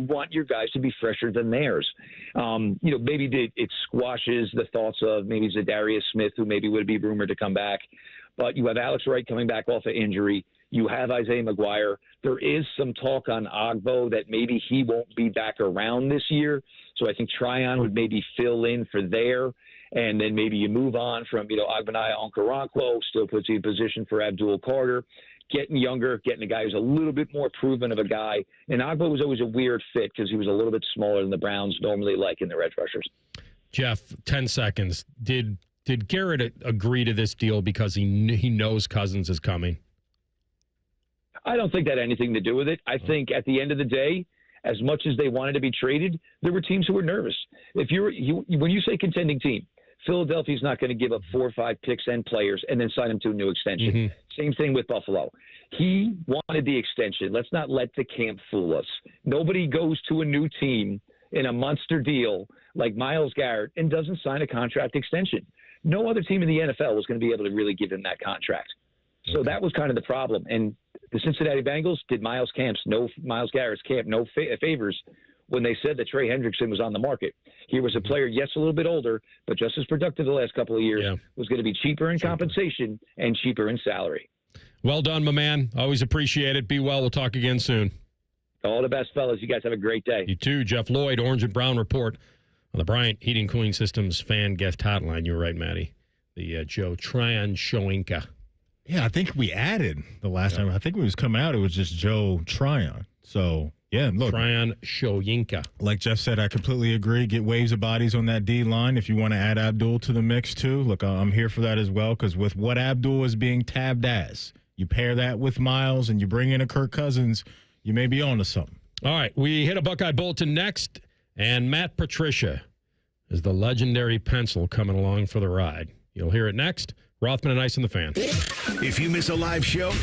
want your guys to be fresher than theirs. Maybe it squashes the thoughts of maybe Zadarius Smith, who maybe would be rumored to come back. But you have Alex Wright coming back off of injury. You have Isaiah McGuire. There is some talk on Ogbo that maybe he won't be back around this year. So I think Tryon would maybe fill in for there. And then maybe you move on from, Agbanaya Okoronkwo, still puts you in position for Abdul Carter. Getting younger, getting a guy who's a little bit more proven of a guy. And Ogbo was always a weird fit because he was a little bit smaller than the Browns normally like in the edge rushers. Jeff, 10 seconds. Did Garrett agree to this deal because he knows Cousins is coming? I don't think that had anything to do with it. I think at the end of the day, as much as they wanted to be traded, there were teams who were nervous. When you say contending team, Philadelphia's not going to give up 4 or 5 picks and players and then sign them to a new extension. Mm-hmm. Same thing with Buffalo. He wanted the extension. Let's not let the camp fool us. Nobody goes to a new team in a monster deal like Myles Garrett and doesn't sign a contract extension. No other team in the NFL was going to be able to really give him that contract. So that was kind of the problem. And the Cincinnati Bengals did Myles Garrett's camp no favors when they said that Trey Hendrickson was on the market. He was a player, yes, a little bit older, but just as productive the last couple of years, was going to be cheaper in compensation and cheaper in salary. Well done, my man. Always appreciate it. Be well. We'll talk again soon. All the best, fellas. You guys have a great day. You too. Jeff Lloyd, Orange and Brown Report on the Bryant Heating Cooling Systems fan guest hotline. You're right, Maddie. The Joe Tryon Shoinka. Yeah, I think we added the last time. I think when it was coming out, it was just Joe Tryon. So, yeah, look. Tryon Shoyinka. Like Jeff said, I completely agree. Get waves of bodies on that D-line. If you want to add Abdul to the mix, too. Look, I'm here for that as well, because with what Abdul is being tabbed as, you pair that with Myles and you bring in a Kirk Cousins, you may be on to something. All right, we hit a Buckeye Bulletin next, and Matt Patricia is the legendary pencil coming along for the ride. You'll hear it next. Rothman and Ice and the Fan. If you miss a live show,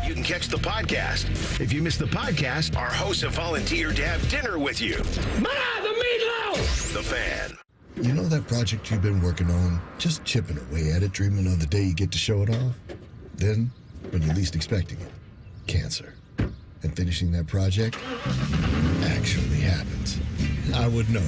you can catch the podcast. If you miss the podcast, our hosts have volunteered to have dinner with you. Ma, the meatloaf! The Fan. You know that project you've been working on? Just chipping away at it, dreaming of the day you get to show it off? Then, when you're least expecting it, cancer. And finishing that project actually happens. I would know.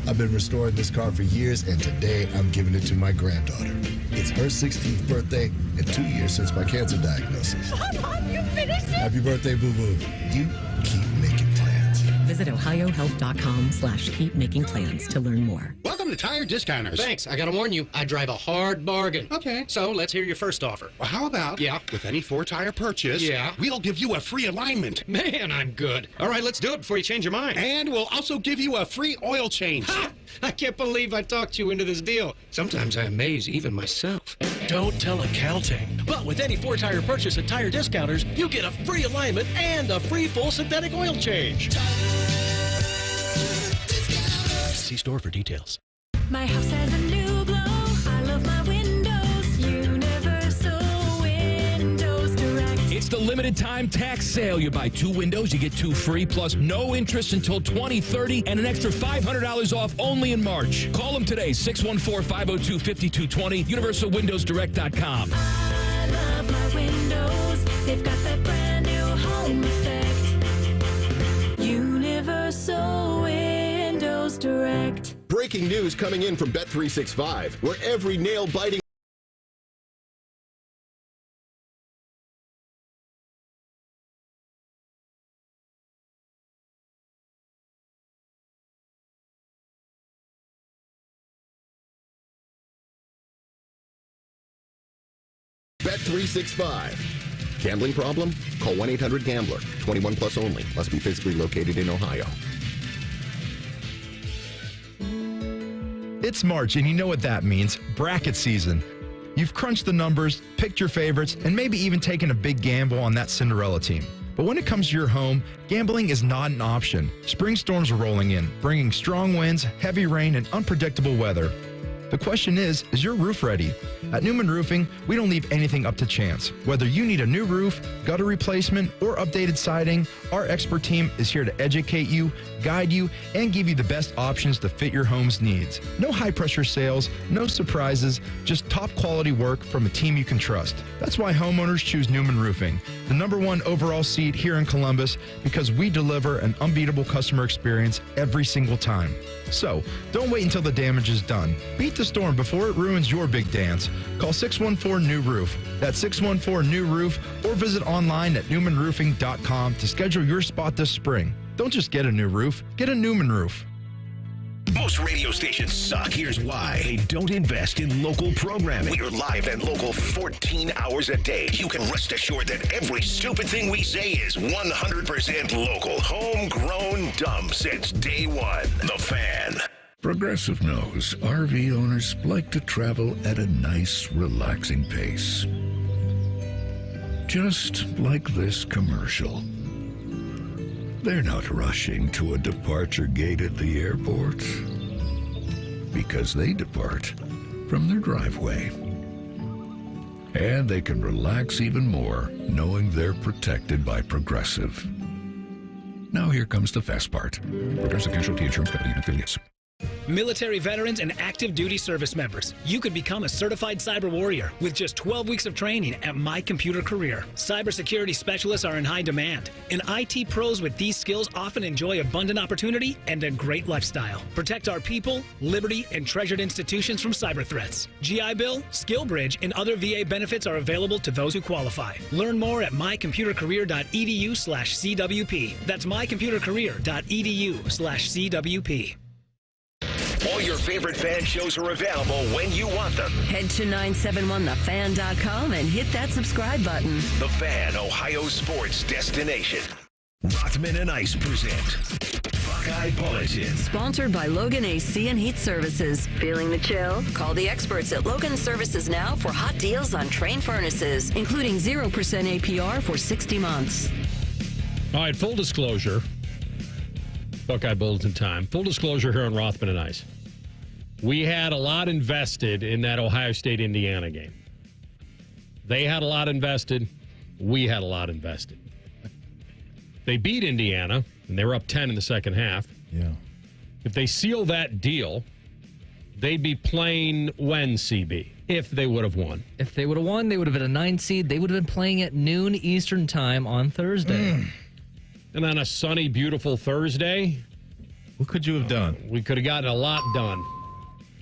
I've been restoring this car for years, and today I'm giving it to my granddaughter. It's her 16th birthday and 2 years since my cancer diagnosis. Mom, you finished it? Happy birthday, boo-boo. You keep making plans. Visit ohiohealth.com/keepmakingplans to learn more. Welcome to Tire Discounters. Thanks. I got to warn you, I drive a hard bargain. Okay. So let's hear your first offer. Well, how about with any 4-tire purchase, we'll give you a free alignment. Man, I'm good. All right, let's do it before you change your mind. And we'll also give you a free oil change. Ha! I can't believe I talked you into this deal. Sometimes I amaze even myself. Don't tell accounting. But with any 4-tire purchase at Tire Discounters, you get a free alignment and a free full synthetic oil change. See store for details. My house has a new glow. I love my windows. Universal Windows Direct. It's the limited time tax sale. You buy 2 windows, you get 2 free, plus no interest until 2030 and an extra $500 off only in March. Call them today, 614-502-5220, universalwindowsdirect.com. I love my windows. They've got that brand new home effect. Universal Windows Direct. Breaking news coming in from Bet365, where every nail-biting Bet365. Gambling problem? Call 1-800-GAMBLER. 21 plus only. Must be physically located in Ohio. It's March, and you know what that means. Bracket season. You've crunched the numbers, picked your favorites, and maybe even taken a big gamble on that Cinderella team. But when it comes to your home, gambling is not an option. Spring storms are rolling in, bringing strong winds, heavy rain, and unpredictable weather. The question is your roof ready? At Newman Roofing, we don't leave anything up to chance. Whether you need a new roof, gutter replacement, or updated siding, our expert team is here to educate you, guide you, and give you the best options to fit your home's needs. No high-pressure sales, no surprises, just top-quality work from a team you can trust. That's why homeowners choose Newman Roofing, the #1 overall seed here in Columbus, because we deliver an unbeatable customer experience every single time. So, don't wait until the damage is done. Beat the storm before it ruins your big dance. Call 614-NEW-ROOF. That's 614-NEW-ROOF, or visit online at newmanroofing.com to schedule your spot this spring. Don't just get a new roof, get a Newman roof. Most radio stations suck. Here's why. They don't invest in local programming. We're live and local 14 hours a day. You can rest assured that every stupid thing we say is 100% local. Homegrown, dumb since day one. The Fan. Progressive knows RV owners like to travel at a nice, relaxing pace. Just like this commercial. They're not rushing to a departure gate at the airport because they depart from their driveway. And they can relax even more knowing they're protected by Progressive. Now here comes the fast part. Progressive Casualty Insurance Company and affiliates. Military veterans and active duty service members, you could become a certified cyber warrior with just 12 weeks of training at My Computer Career. Cybersecurity specialists are in high demand, and IT pros with these skills often enjoy abundant opportunity and a great lifestyle. Protect our people, liberty, and treasured institutions from cyber threats. GI Bill, SkillBridge, and other VA benefits are available to those who qualify. Learn more at mycomputercareer.edu/CWP. That's mycomputercareer.edu/CWP. All your favorite fan shows are available when you want them. Head to 971thefan.com and hit that subscribe button. The Fan, Ohio sports destination. Rothman and Ice present Buckeye Bulletin. Sponsored by Logan AC and Heat Services. Feeling the chill? Call the experts at Logan Services now for hot deals on Train furnaces, including 0% APR for 60 months. All right, full disclosure. Buckeye Bulletin time. Full disclosure here on Rothman and Ice. We had a lot invested in that Ohio State-Indiana game. They had a lot invested. We had a lot invested. They beat Indiana, and they were up 10 in the second half. Yeah. If they seal that deal, they'd be playing when, CB, if they would have won. If they would have won, they would have been a 9 seed. They would have been playing at noon Eastern time on Thursday. And on a sunny, beautiful Thursday, what could you have done? We could have gotten a lot done.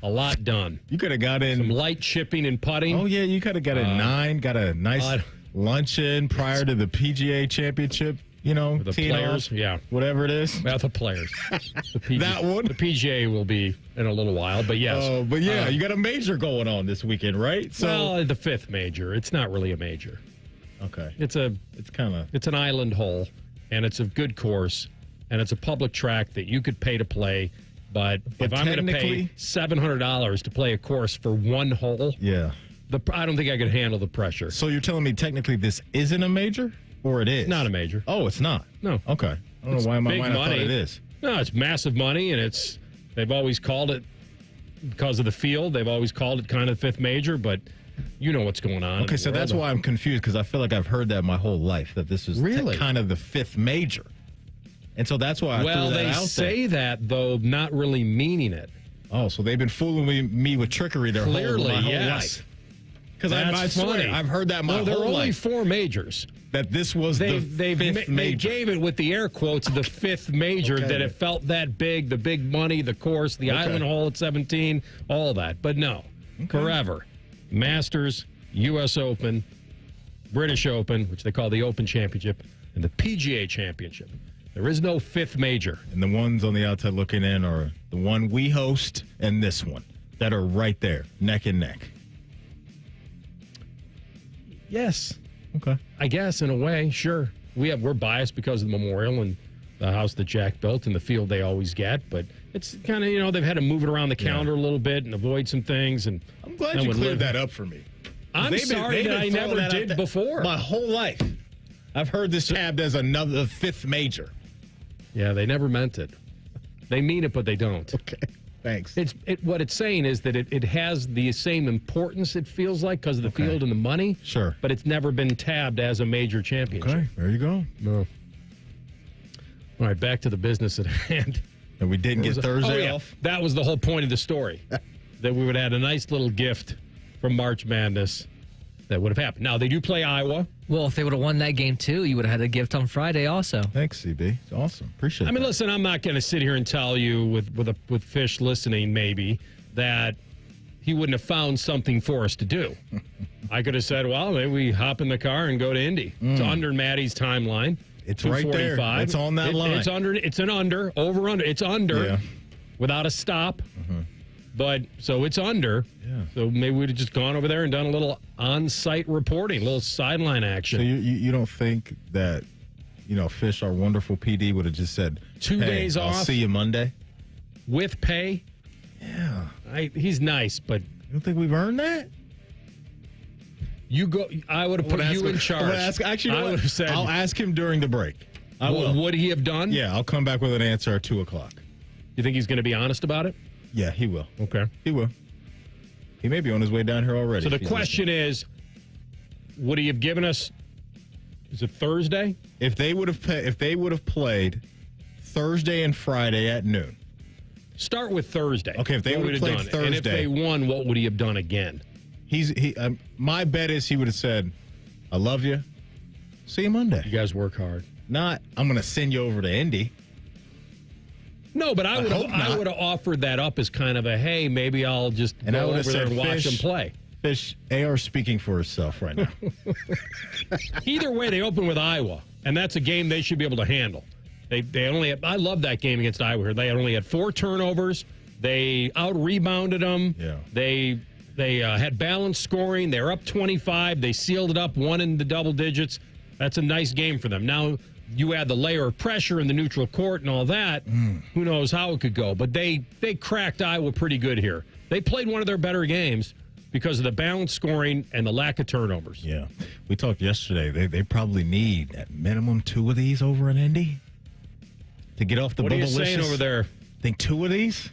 A lot done. You could have got in some light chipping and putting. Oh, yeah, you could have got a 9, got a nice luncheon prior to the PGA Championship, you know, the players, whatever it is. About the players. That one? The PGA will be in a little while, but yes. Oh, but yeah, you got a major going on this weekend, right? Well, the 5th major. It's not really a major. Okay. It's an island hole, and it's a good course, and it's a public track that you could pay to play. But if I'm going to pay $700 to play a course for one hole, I don't think I could handle the pressure. So you're telling me technically this isn't a major, or it is? It's not a major. Oh, it's not? No. Okay. I don't know why in my mind I thought it is. No, it's massive money, and they've always called it, because of the field, they've always called it kind of the 5th major, but you know what's going on. Okay, so that's why I'm confused, because I feel like I've heard that my whole life, that this is kind of the 5th major. And so that's why I threw that out there. Well, they say that, though, not really meaning it. Oh, so they've been fooling me with trickery my whole life. Because I swear, I've heard that my whole life. There are only 4 majors. That this was the 5th major. They gave it, with the air quotes, the 5th major, that it felt that big, the big money, the course, the island hole at 17, all that. But no, forever. Masters, U.S. Open, British Open, which they call the Open Championship, and the PGA Championship. There is no 5th major. And the ones on the outside looking in are the one we host and this one that are right there, neck and neck. Yes. Okay. I guess, in a way, sure. We're biased because of the memorial and the house that Jack built and the field they always get, but it's kind of, they've had to move it around the calendar a little bit and avoid some things. And I'm glad you cleared that up for me. I'm sorry that I never did before. My whole life, I've heard this tabbed as another 5th major. Yeah, they never meant it. They mean it, but they don't. Okay, thanks. What it's saying is that it has the same importance, it feels like, because of the field and the money. Sure. But it's never been tabbed as a major championship. Okay, there you go. No. All right, back to the business at hand. And we didn't get Thursday off? That was the whole point of the story, that we would have had a nice little gift from March Madness that would have happened. Now, they do play Iowa. Well, if they would have won that game, too, you would have had a gift on Friday also. Thanks, CB. It's awesome. Appreciate it. I mean, listen, I'm not going to sit here and tell you with Fish listening, maybe, that he wouldn't have found something for us to do. I could have said, well, maybe we hop in the car and go to Indy. It's under Maddie's timeline. It's right there. It's on that line. It's under. It's an under. Over under. It's under without a stop. But so it's under. Yeah. So maybe we'd have just gone over there and done a little on-site reporting, a little sideline action. So you don't think that, Fish, our wonderful PD, would have just said 2 days off? I'll see you Monday? With pay? Yeah. He's nice, but... You don't think we've earned that? You go. I would have put you in charge. I would have said... I'll ask him during the break. I will. Would he have done? Yeah, I'll come back with an answer at 2 o'clock. You think he's going to be honest about it? Yeah, he will. Okay. He will. He may be on his way down here already. So the question is, would he have given us, is it Thursday? If they would have played Thursday and Friday at noon. Start with Thursday. Okay, if they would have played Thursday. And if they won, what would he have done again? My bet is he would have said, I love you. See you Monday. You guys work hard. Not, I'm going to send you over to Indy. No, but I would have offered that up as kind of a, hey, maybe I'll just go over there and watch them play. Fish, AR speaking for herself right now. Either way, they open with Iowa, and that's a game they should be able to handle. They only I love that game against Iowa. They only had 4 turnovers. They out-rebounded them. Yeah. They had balanced scoring. They were up 25. They sealed it up, won in the double digits. That's a nice game for them. Now, you add the layer of pressure in the neutral court and all that, who knows how it could go. But they cracked Iowa pretty good here. They played one of their better games because of the balanced scoring and the lack of turnovers. Yeah. We talked yesterday. They probably need at minimum 2 of these over in Indy to get off the bubble. What are you saying over there? Think 2 of these?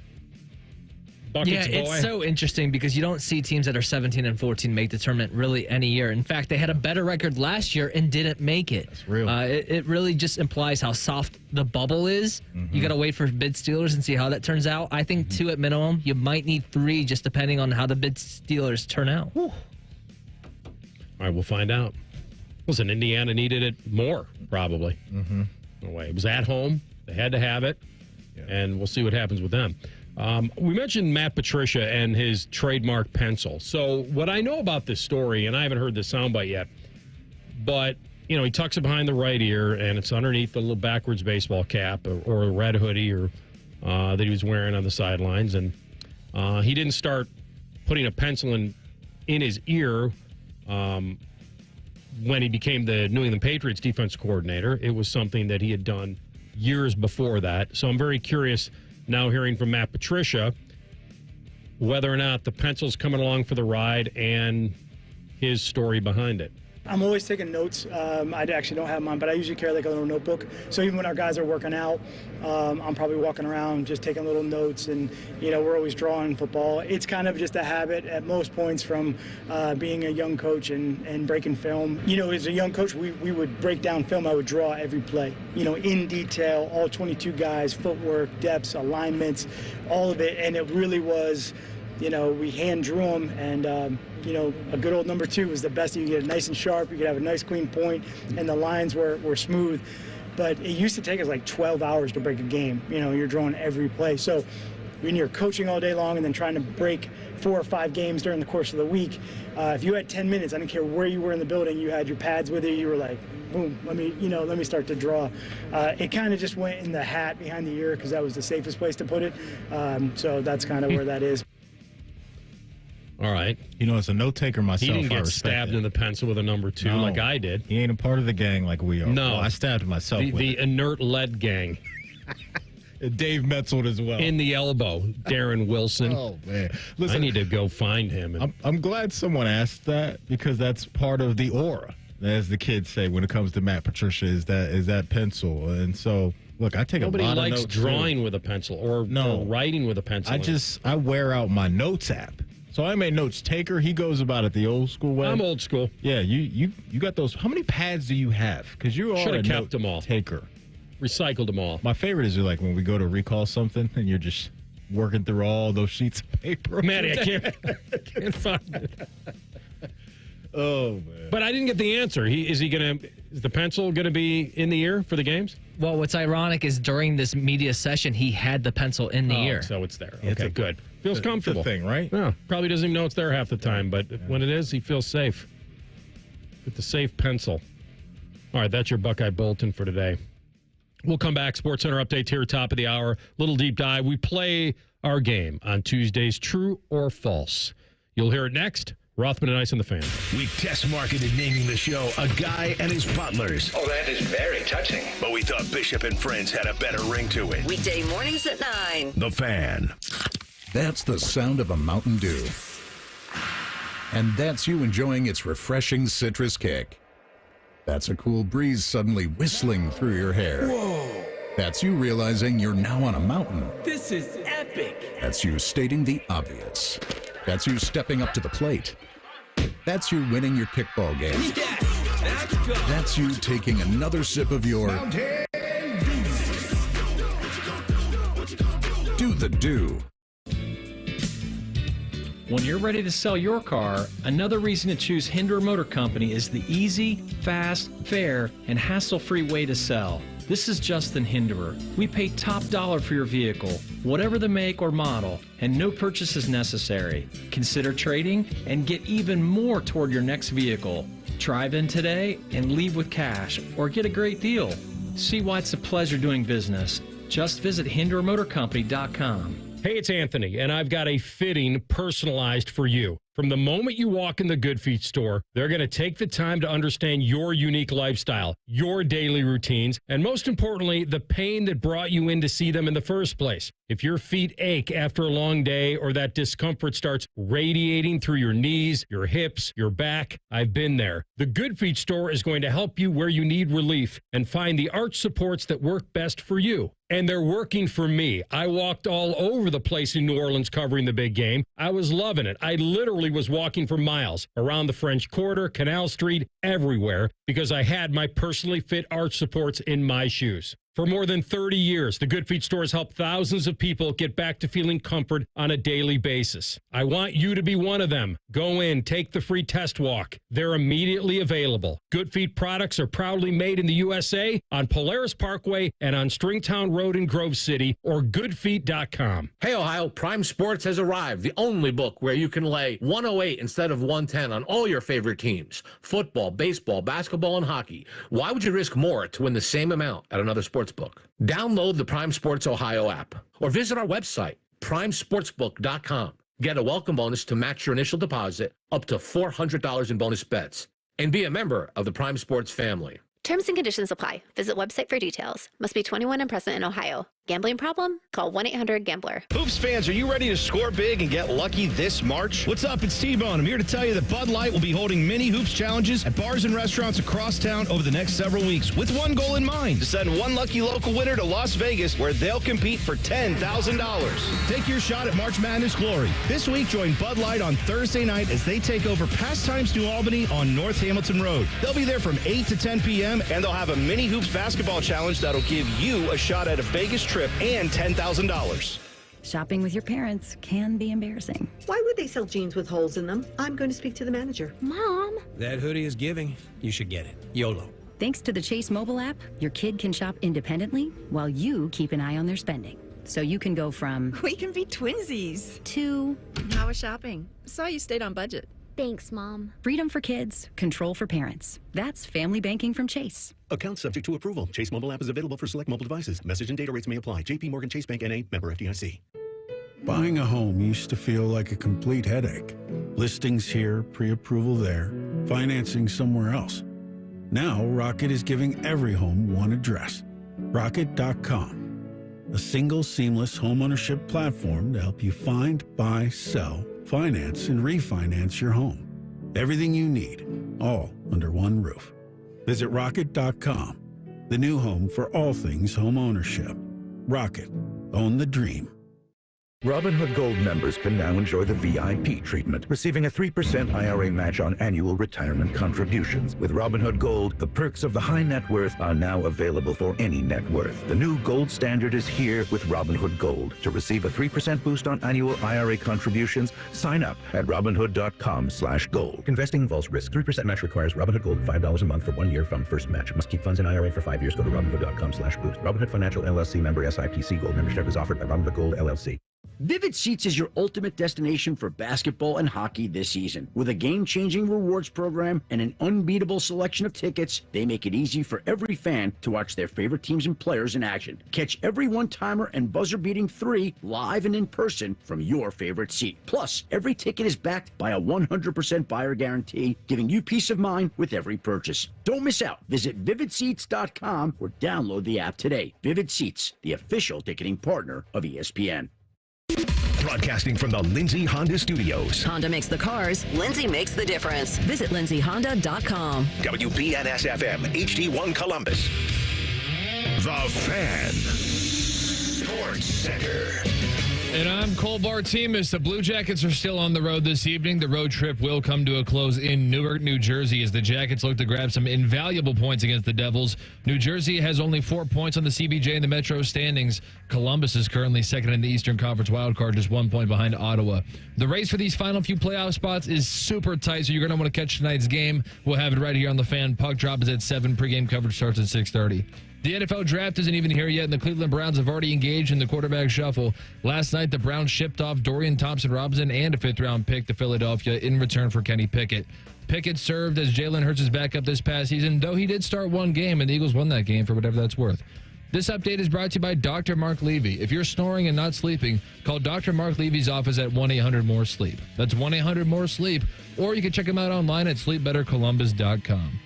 Buckets, yeah, it's so interesting because you don't see teams that are 17 and 14 make the tournament really any year. In fact, they had a better record last year and didn't make it. That's real. It really just implies how soft the bubble is. You got to wait for bid Steelers and see how that turns out. I think 2 at minimum. You might need 3 just depending on how the bid Steelers turn out. All right, we'll find out. Listen, Indiana needed it more, probably. No way. It was at home. They had to have it, and we'll see what happens with them. We mentioned Matt Patricia and his trademark pencil. So what I know about this story, and I haven't heard this soundbite yet, but, he tucks it behind the right ear, and it's underneath the little backwards baseball cap or a red hoodie that he was wearing on the sidelines. And he didn't start putting a pencil in his ear when he became the New England Patriots defense coordinator. It was something that he had done years before that. So I'm very curious now hearing from Matt Patricia whether or not the pencil's coming along for the ride and his story behind it. I'm always taking notes. I actually don't have mine, but I usually carry like a little notebook. So even when our guys are working out, I'm probably walking around just taking little notes, and we're always drawing football. It's kind of just a habit at most points from being a young coach and breaking film. As a young coach, we would break down film. I would draw every play, in detail, all 22 guys, footwork, depths, alignments, all of it. And it really was, we hand drew them, and a good old number 2 was the best. You could get it nice and sharp. You could have a nice clean point, and the lines were smooth. But it used to take us like 12 hours to break a game. You're drawing every play. So when you're coaching all day long and then trying to break 4 or 5 games during the course of the week, if you had 10 minutes, I don't care where you were in the building, you had your pads with you, you were like, boom, let me start to draw. It kind of just went in the hat behind the ear because that was the safest place to put it. So that's kind of where that is. All right. As a note taker myself, he didn't get stabbed in the pencil with a number 2 like I did. He ain't a part of the gang like we are. No. Well, I stabbed myself with the inert lead gang. Dave Metzold as well. In the elbow, Darren Wilson. Oh, man. Listen, I need to go find him. I'm glad someone asked that because that's part of the aura, as the kids say, when it comes to Matt Patricia, is that pencil. And so, look, I take Nobody a lot of likes notes. drawing with a pencil or writing with a pencil. I wear out my notes app. So I'm a notes taker. He goes about it the old school way. I'm old school. Yeah, you got those. How many pads do you have? Because you are Should have kept them all. Taker. recycled them all. My favorite is like when we go to recall something and you're just working through all those sheets of paper. Maddie, I can't find it. Oh, man. But I didn't get the answer. Is the pencil going to be in the ear for the games? Well, what's ironic is during this media session, he had the pencil in the ear. So it's there. It's Okay, good. Feels comfortable. It's a thing, right? Yeah, probably doesn't even know it's there half the time, but when it is, he feels safe. With the safe pencil. All right, that's your Buckeye Bulletin for today. We'll come back. SportsCenter updates here, top of the hour. Little deep dive. We play our game on Tuesdays, true or false. You'll hear it next. Rothman and Ice on the Fan. We test marketed naming the show A Guy and His Butlers. Oh, that is very touching. But we thought Bishop and Friends had a better ring to it. Weekday mornings at 9. The Fan. That's the sound of a Mountain Dew. And that's you enjoying its refreshing citrus kick. That's a cool breeze suddenly whistling through your hair. Whoa. That's you realizing you're now on a mountain. This is epic. That's you stating the obvious. That's you stepping up to the plate. That's you winning your kickball game. Yeah, let's go. That's you taking another sip of your Do the Do. When you're ready to sell your car, another reason to choose Hinderer Motor Company is the easy, fast, fair, and hassle-free way to sell. This is Justin Hinderer. We pay top dollar for your vehicle, whatever the make or model, and no purchase is necessary. Consider trading and get even more toward your next vehicle. Drive in today and leave with cash, or get a great deal. See why it's a pleasure doing business. Just visit HindererMotorCompany.com. Hey, it's Anthony, and I've got a fitting personalized for you. From the moment you walk in the Good Feet store, they're going to take the time to understand your unique lifestyle, your daily routines, and most importantly, the pain that brought you in to see them in the first place. If your feet ache after a long day or that discomfort starts radiating through your knees, your hips, your back, I've been there. The Good Feet store is going to help you where you need relief and find the arch supports that work best for you. And they're working for me. I walked all over the place in New Orleans covering the big game. I was loving it. I literally was walking for miles around the French Quarter, Canal Street, everywhere, because I had my personally fit arch supports in my shoes. For more than 30 years, the Good Feet store has helped thousands of people get back to feeling comfort on a daily basis. I want you to be one of them. Go in, take the free test walk. They're immediately available. Good Feet products are proudly made in the USA on Polaris Parkway and on Stringtown Road in Grove City or goodfeet.com. Hey, Ohio, Prime Sports has arrived, the only book where you can lay 108 instead of 110 on all your favorite teams. Football, baseball, basketball, and hockey. Why would you risk more to win the same amount at another sports book? Download the Prime Sports Ohio app or visit our website, primesportsbook.com. Get a welcome bonus to match your initial deposit up to $400 in bonus bets. And be a member of the Prime Sports family. Terms and conditions apply. Visit website for details. Must be 21 and present in Ohio. Gambling problem? Call 1-800-GAMBLER. Hoops fans, are you ready to score big and get lucky this March? What's up? It's T-Bone. I'm here to tell you that Bud Light will be holding mini hoops challenges at bars and restaurants across town over the next several weeks with one goal in mind: to send one lucky local winner to Las Vegas where they'll compete for $10,000. Take your shot at March Madness glory. This week, join Bud Light on Thursday night as they take over Pastimes New Albany on North Hamilton Road. They'll be there from 8 to 10 p.m. and they'll have a mini hoops basketball challenge that'll give you a shot at a Vegas trip and $10,000. Shopping with your parents can be embarrassing. Why would they sell jeans with holes in them? I'm going to speak to the manager. Mom! That hoodie is giving. You should get it. YOLO. Thanks to the Chase mobile app, your kid can shop independently while you keep an eye on their spending. So you can go from... We can be twinsies. ...to... How was shopping? Saw you stayed on budget. Thanks, Mom. Freedom for kids, control for parents. That's family banking from Chase. Account subject to approval. Chase mobile app is available for select mobile devices. Message and data rates may apply. JP Morgan Chase Bank N.A. member FDIC. Buying a home used to feel like a complete headache. Listings here, pre-approval there, financing somewhere else. Now, Rocket is giving every home one address. Rocket.com. A single seamless homeownership platform to help you find, buy, sell, finance, and refinance your home. Everything you need, all under one roof. Visit Rocket.com, the new home for all things home ownership. Rocket, own the dream. Robinhood Gold members can now enjoy the VIP treatment, receiving a 3% IRA match on annual retirement contributions. With Robinhood Gold, the perks of the high net worth are now available for any net worth. The new gold standard is here with Robinhood Gold. To receive a 3% boost on annual IRA contributions, sign up at Robinhood.com/gold. Investing involves risk. 3% match requires Robinhood Gold $5 a month for 1 year from first match. Must keep funds in IRA for 5 years. Go to Robinhood.com/boost. Robinhood Financial LLC member SIPC. Gold membership is offered by Robinhood Gold LLC. Vivid Seats is your ultimate destination for basketball and hockey this season. With a game-changing rewards program and an unbeatable selection of tickets, they make it easy for every fan to watch their favorite teams and players in action. Catch every one-timer and buzzer-beating 3 live and in person from your favorite seat. Plus, every ticket is backed by a 100% buyer guarantee, giving you peace of mind with every purchase. Don't miss out. Visit VividSeats.com or download the app today. Vivid Seats, the official ticketing partner of ESPN. Broadcasting from the Lindsay Honda Studios. Honda makes the cars. Lindsay makes the difference. Visit lindsayhonda.com. WBNS-FM, HD1 Columbus. The Fan. Sports Center. And I'm Cole Bartemus. The Blue Jackets are still on the road this evening. The road trip will come to a close in Newark, New Jersey, as the Jackets look to grab some invaluable points against the Devils. New Jersey has only 4 points on the CBJ in the Metro standings. Columbus is currently second in the Eastern Conference wildcard, just 1 point behind Ottawa. The race for these final few playoff spots is super tight, so you're going to want to catch tonight's game. We'll have it right here on The Fan. Puck drop is at 7. Pregame coverage starts at 6:30. The NFL draft isn't even here yet, and the Cleveland Browns have already engaged in the quarterback shuffle. Last night, the Browns shipped off Dorian Thompson-Robinson and a 5th-round pick to Philadelphia in return for Kenny Pickett. Pickett served as Jalen Hurts' backup this past season, though he did start one game, and the Eagles won that game for whatever that's worth. This update is brought to you by Dr. Mark Levy. If you're snoring and not sleeping, call Dr. Mark Levy's office at 1-800-MORE-SLEEP. That's 1-800-MORE-SLEEP, or you can check him out online at sleepbettercolumbus.com.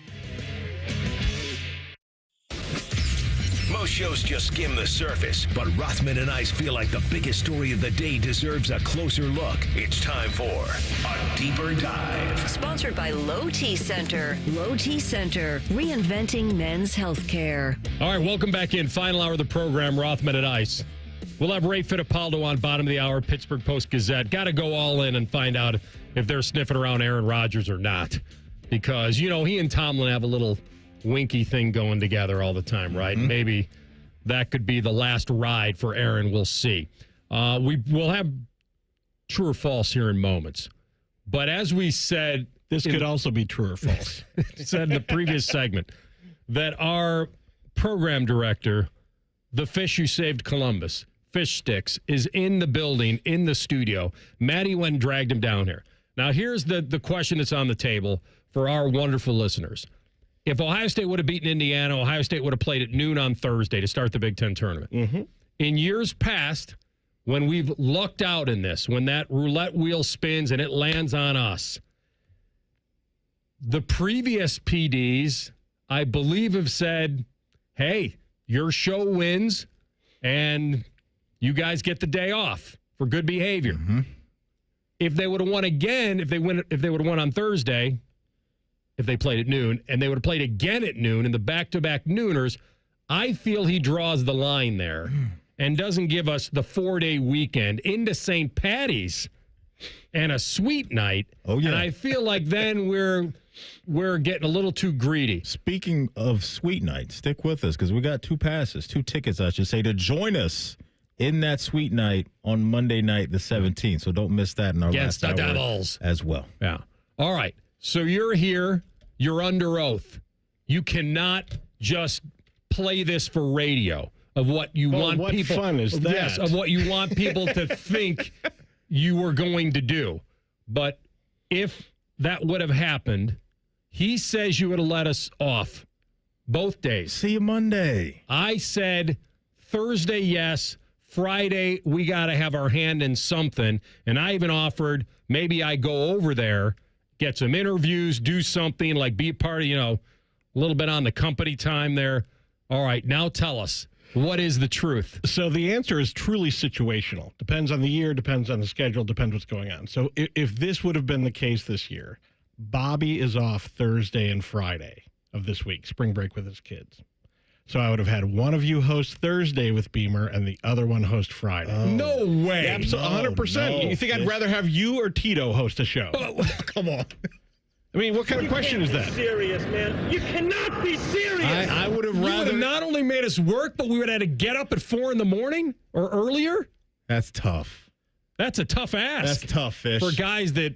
Most shows just skim the surface, but Rothman and I feel like the biggest story of the day deserves a closer look. It's time for a deeper dive. Sponsored by Low T Center. Low T Center, reinventing men's healthcare. All right, welcome back in. Final hour of the program, Rothman and Ice. We'll have Ray Fittipaldo on bottom of the hour, Pittsburgh Post-Gazette. Got to go all in and find out if they're sniffing around Aaron Rodgers or not. Because, you know, he and Tomlin have a little winky thing going together all the time, right? Mm-hmm. Maybe that could be the last ride for Aaron. We'll see. We'll have true or false here in moments. But as we said... This could also be true or false. said in the previous segment, that our program director, the fish who saved Columbus, Fish Sticks, is in the building, in the studio. Maddie went and dragged him down here. Now, here's the question that's on the table for our wonderful listeners. If Ohio State would have beaten Indiana, Ohio State would have played at noon on Thursday to start the Big Ten tournament. Mm-hmm. In years past, when we've lucked out in this, when that roulette wheel spins and it lands on us, the previous PDs, I believe, have said, hey, your show wins and you guys get the day off for good behavior. Mm-hmm. If they would have won again, if they would have won on Thursday, if they played at noon, and they would have played again at noon in the back-to-back nooners, I feel he draws the line there and doesn't give us the 4-day weekend into St. Patty's and a sweet night. Oh, yeah. And I feel like then we're getting a little too greedy. Speaking of sweet night, stick with us because we got 2 tickets, I should say, to join us in that sweet night on Monday night, the 17th. So don't miss that in our Against last the hour Devils as well. Yeah. All right. So you're here. You're under oath. You cannot just play this for radio of what you want what people. What fun is that? Yes, of what you want people to think you were going to do. But if that would have happened, he says you would have let us off both days. See you Monday. I said Thursday, yes. Friday, we got to have our hand in something. And I even offered maybe I go over there, get some interviews, do something, like be part of, a little bit on the company time there. All right, now tell us, what is the truth? So the answer is truly situational. Depends on the year, depends on the schedule, depends what's going on. So if this would have been the case this year, Bobby is off Thursday and Friday of this week, spring break with his kids. So I would have had one of you host Thursday with Beamer and the other one host Friday. No way. Absolutely, 100%. You think I'd rather have you or Tito host a show? Come on. I mean, what kind of question is that? Serious, man. You cannot be serious. I would have You would rather. have not only made us work, but we would have had to get up at 4 in or earlier. That's tough. That's a tough ask. That's tough, Fish. For guys that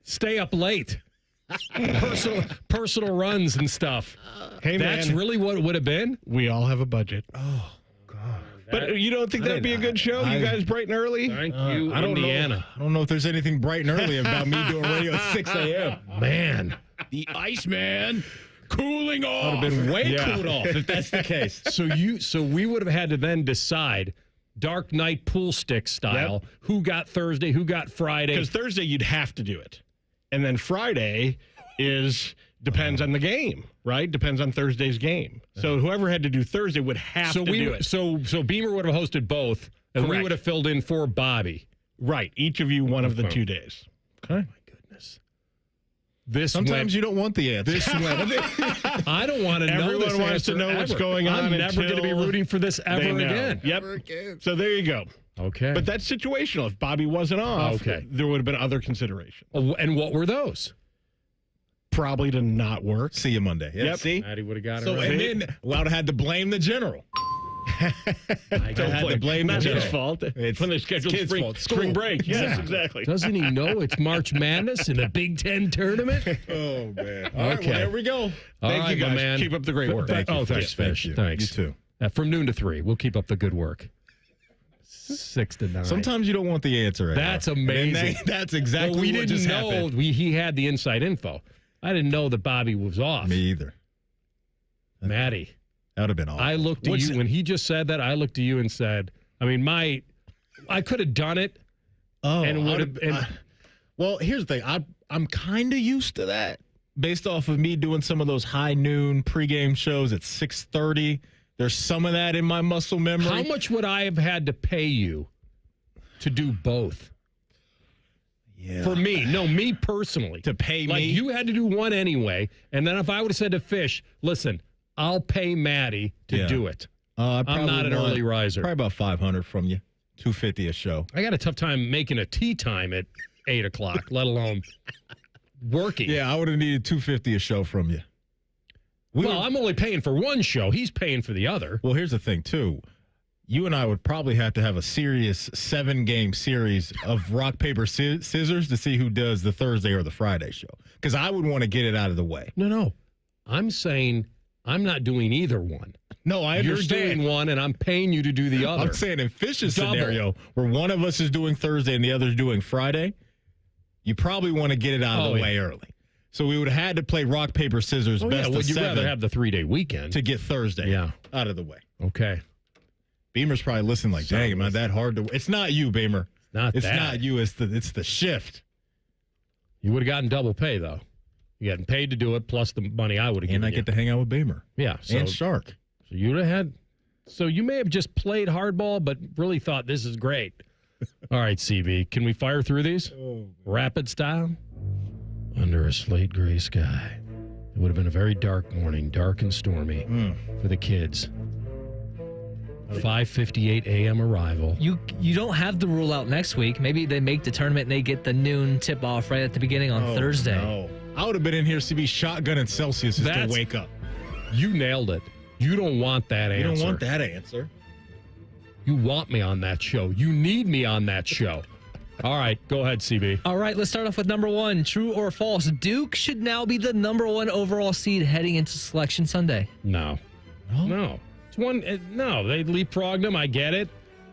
stay up late. personal runs and stuff. Hey, that's man. really what it would have been? We all have a budget. Oh, God. But you don't think that'd be a good show? You guys bright and early? Thank you, I don't Indiana. know. I don't know if there's anything bright and early about me doing radio at 6 a.m. Man. The Iceman cooling off. Would have been way cooled off if that's the case. So we would have had to then decide Dark Knight pool stick style, who got Thursday, who got Friday. Because Thursday you'd have to do it. And then Friday depends on the game, right? Depends on Thursday's game. So whoever had to do Thursday would have to do it. So Beamer would have hosted both, and we would have filled in for Bobby. Right. Each of you one of the 2 days. Okay. Oh, my goodness. Sometimes you don't want the answer. I don't want to know. Everyone wants to know what's going on. I'm never going to be rooting for this ever again. Yep. So there you go. Okay. But that's situational. If Bobby wasn't off, there would have been other considerations. And what were those? Probably to not work. See you Monday. Yep. See? Maddie would have got it So, right. and then I would have had to blame the general. I had to blame Not the his general. fault. It's when they scheduled kids' fault. spring break. Yes, exactly. Doesn't he know it's March Madness in the Big Ten tournament? Oh, man. All right, Okay. well, there we go. Thank you, my guys. man. Keep up the great work. Thank you, thanks, Fish. Fish. Thank you. Thanks. You too. From noon to 3, we'll keep up the good work. 6 to 9. Sometimes you don't want the answer. Anymore. That's amazing. That's exactly well, we what didn't just know. happened. He had the inside info. I didn't know that Bobby was off. Me either. Maddie. That would have been awful. I looked at you when he just said that. I looked at you and said, I mean, I could have done it. Oh, and would have. Well, here's the thing. I'm kind of used to that based off of me doing some of those high noon pregame shows at 6:30. There's some of that in my muscle memory. How much would I have had to pay you to do both? Yeah. For me, no, me personally. To pay like me? you had to do one anyway, and then if I would have said to Fish, listen, I'll pay Maddie to do it. I'm not an early riser. Probably about 500 from you. 250 a show. I got a tough time making a tea time at 8 o'clock, let alone working. Yeah, I would have needed 250 a show from you. I'm only paying for one show. He's paying for the other. Well, here's the thing, too. You and I would probably have to have a serious 7-game series of rock, paper, scissors to see who does the Thursday or the Friday show. Because I would want to get it out of the way. No. I'm saying I'm not doing either one. No, I understand. You're doing one, and I'm paying you to do the other. I'm saying in Fish's Double. scenario, where one of us is doing Thursday and the other is doing Friday, you probably want to get it out of the way early. So we would have had to play rock, paper, scissors, best of would you 7 rather have the 3-day weekend to get Thursday out of the way. Okay. Beamer's probably listening like, dang, am I that hard to... It's not you, Beamer. It's not you. It's the shift. You would have gotten double pay, though. You gotten paid to do it, plus the money I would have given And I get to hang out with Beamer. Yeah. And Shark. So you would have had... So you may have just played hardball, but really thought this is great. All right, CB, can we fire through these? Rapid style? Under a slate gray sky. It would have been a very dark morning, dark and stormy for the kids. 5:58 a.m. arrival. You don't have the rule out next week. Maybe they make the tournament and they get the noon tip off right at the beginning on Thursday. No. I would have been in here CB shotgun and Celsius to wake up. You nailed it. You don't want that answer. You don't want that answer. You want me on that show. You need me on that show. All right, go ahead, CB. All right, let's start off with number 1. True or false? Duke should now be the number 1 overall seed heading into Selection Sunday. No. It's one. No, they leapfrogged them. I get it.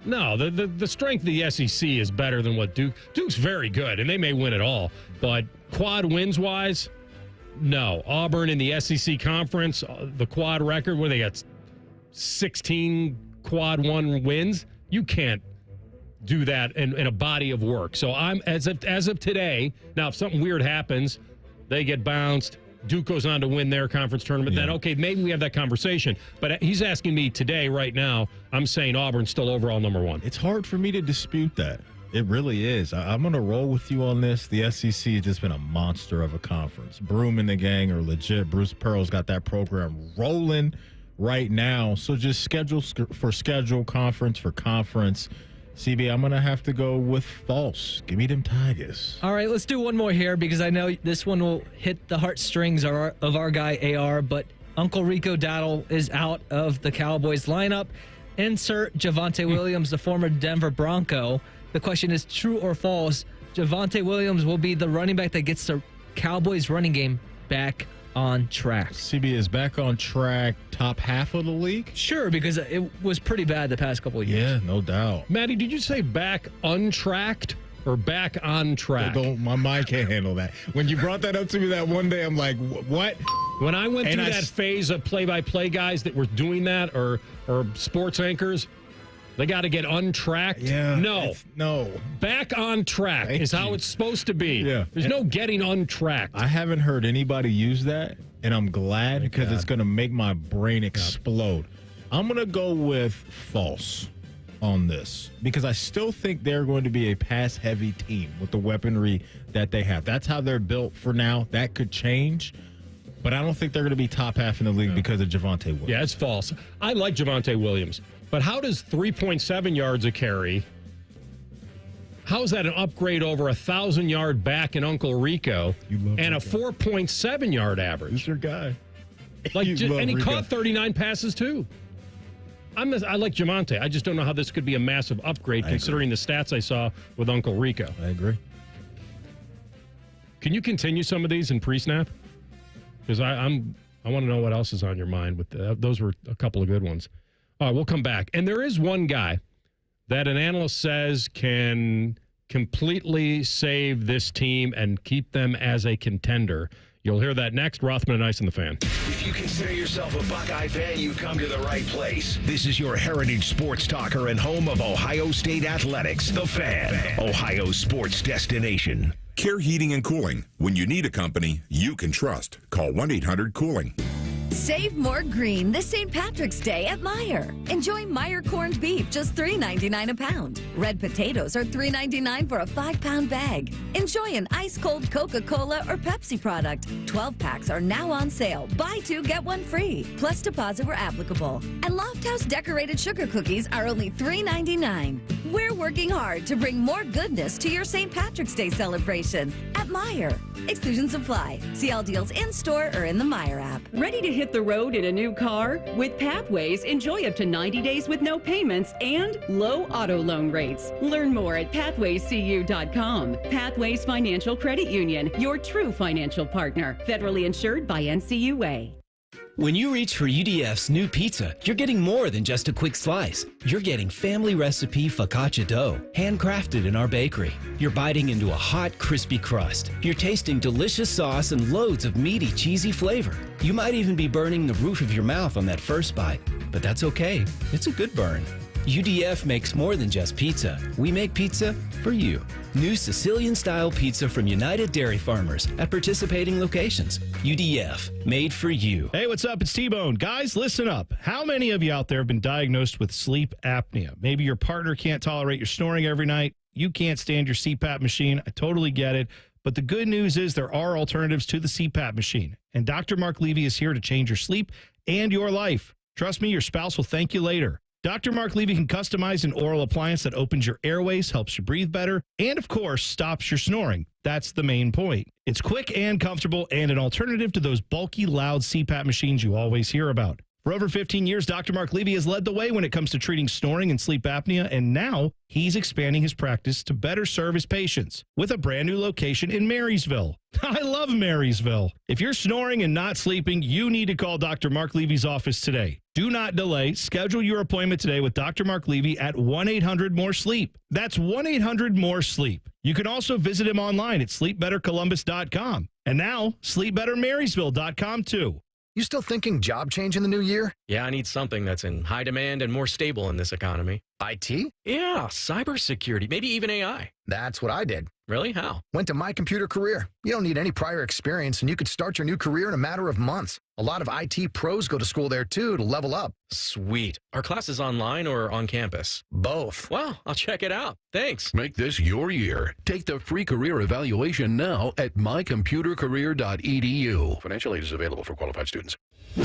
No, the strength of the SEC is better than what Duke's very good, and they may win it all. But quad wins wise, no. Auburn in the SEC conference, the quad record where they got 16 quad 1 wins. You can't do that in a body of work. So I'm as of today. Now, if something weird happens, they get bounced. Duke goes on to win their conference tournament. Then, okay, maybe we have that conversation. But he's asking me today, right now, I'm saying Auburn's still overall number 1. It's hard for me to dispute that. It really is. I'm going to roll with you on this. The SEC has just been a monster of a conference. Broom and the gang are legit. Bruce Pearl's got that program rolling. right now. So just schedule for schedule, conference for conference. CB, I'm going to have to go with false. Give me them Tigers. All right, let's do one more here because I know this one will hit the heartstrings of our guy AR, but Uncle Rico Dowdle is out of the Cowboys lineup. Insert Javonte Williams, the former Denver Bronco. The question is true or false. Javonte Williams will be the running back that gets the Cowboys running game back on track. CB is back on track, top half of the league? Sure, because it was pretty bad the past couple of years. Yeah, no doubt. Maddie, did you say back untracked or back on track? My mind can't handle that. When you brought that up to me that one day, I'm like, what? When I went through that phase of play-by-play guys that were doing that or sports anchors, they got to get untracked. Yeah. No. Back on track is how it's supposed to be. Yeah. There's no getting untracked. I haven't heard anybody use that, and I'm glad because it's going to make my brain explode. I'm going to go with false on this because I still think they're going to be a pass-heavy team with the weaponry that they have. That's how they're built for now. That could change, but I don't think they're going to be top half in the league because of Javonte Williams. Yeah, it's false. I like Javonte Williams. But how does 3.7 yards a carry, how is that an upgrade over 1,000-yard back in Uncle Rico and a 4.7 yard average? He's your guy. And he caught 39 passes, too. I like Javonte. I just don't know how this could be a massive upgrade considering the stats I saw with Uncle Rico. I agree. Can you continue some of these in pre-snap? Because I want to know what else is on your mind. With those were a couple of good ones. All right, we'll come back. And there is one guy that an analyst says can completely save this team and keep them as a contender. You'll hear that next. Rothman and Ice in the Fan. If you consider yourself a Buckeye fan, you've come to the right place. This is your heritage sports talker and home of Ohio State Athletics, The Fan, Ohio sports destination. Care Heating and Cooling. When you need a company you can trust, call 1-800-COOLING. Save more green this St. Patrick's Day at Meijer. Enjoy Meijer corned beef, just $3.99 a pound. Red potatoes are $3.99 for a 5-pound bag. Enjoy an ice-cold Coca-Cola or Pepsi product. 12 packs are now on sale. Buy 2, get 1 free. Plus deposit where applicable. And Loft House decorated sugar cookies are only $3.99. We're working hard to bring more goodness to your St. Patrick's Day celebration at Meijer. Exclusions apply. See all deals in-store or in the Meijer app. Ready to hit the road in a new car? With Pathways, enjoy up to 90 days with no payments and low auto loan rates. Learn more at pathwayscu.com. Pathways Financial Credit Union, your true financial partner. Federally insured by NCUA. When you reach for UDF's new pizza, you're getting more than just a quick slice. You're getting family recipe focaccia dough, handcrafted in our bakery. You're biting into a hot, crispy crust. You're tasting delicious sauce and loads of meaty, cheesy flavor. You might even be burning the roof of your mouth on that first bite, but that's okay. It's a good burn. UDF makes more than just pizza. We make pizza for you. New Sicilian-style pizza from United Dairy Farmers at participating locations. UDF, made for you. Hey, what's up? It's T-Bone. Guys, listen up. How many of you out there have been diagnosed with sleep apnea? Maybe your partner can't tolerate your snoring every night. You can't stand your CPAP machine. I totally get it. But the good news is there are alternatives to the CPAP machine. And Dr. Mark Levy is here to change your sleep and your life. Trust me, your spouse will thank you later. Dr. Mark Levy can customize an oral appliance that opens your airways, helps you breathe better, and, of course, stops your snoring. That's the main point. It's quick and comfortable and an alternative to those bulky, loud CPAP machines you always hear about. For over 15 years, Dr. Mark Levy has led the way when it comes to treating snoring and sleep apnea, and now he's expanding his practice to better serve his patients with a brand new location in Marysville. I love Marysville. If you're snoring and not sleeping, you need to call Dr. Mark Levy's office today. Do not delay. Schedule your appointment today with Dr. Mark Levy at 1-800-MORE-SLEEP. That's 1-800-MORE-SLEEP. You can also visit him online at sleepbettercolumbus.com. And now, sleepbettermarysville.com too. You still thinking job change in the new year? Yeah, I need something that's in high demand and more stable in this economy. IT? Yeah, cybersecurity, maybe even AI. That's what I did. Really? How? Went to My Computer Career. You don't need any prior experience, and you could start your new career in a matter of months. A lot of IT pros go to school there, too, to level up. Sweet. Are classes online or on campus? Both. Well, I'll check it out. Thanks. Make this your year. Take the free career evaluation now at mycomputercareer.edu. Financial aid is available for qualified students.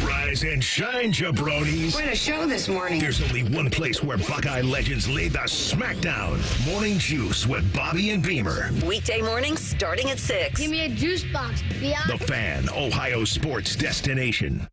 Rise and shine, jabronis. What a show this morning. There's only one place where Buckeye legends lay the smackdown. Morning Juice with Bobby and Beamer. Weekday mornings starting at 6. Give me a juice box, The Fan, Ohio sports destination.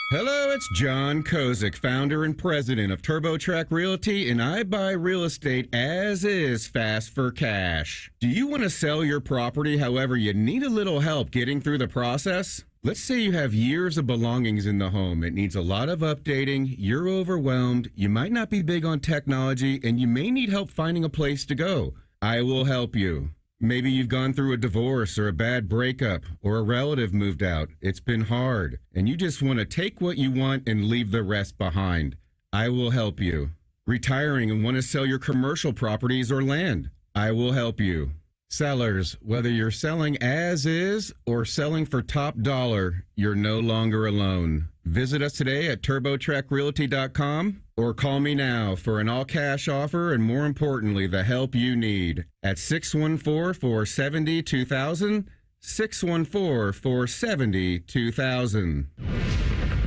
Hello, it's John Kozik, founder and president of TurboTrack Realty, and I buy real estate as is, fast for cash. Do you want to sell your property, however, you need a little help getting through the process? Let's say you have years of belongings in the home. It needs a lot of updating, you're overwhelmed, you might not be big on technology, and you may need help finding a place to go. I will help you. Maybe you've gone through a divorce or a bad breakup or a relative moved out. It's been hard, and you just want to take what you want and leave the rest behind. I will help you. Retiring and want to sell your commercial properties or land. I will help you. Sellers, whether you're selling as is or selling for top dollar, you're no longer alone. Visit us today at TurboTrackRealty.com or call me now for an all-cash offer and, more importantly, the help you need at 614-470-2000, 614-470-2000.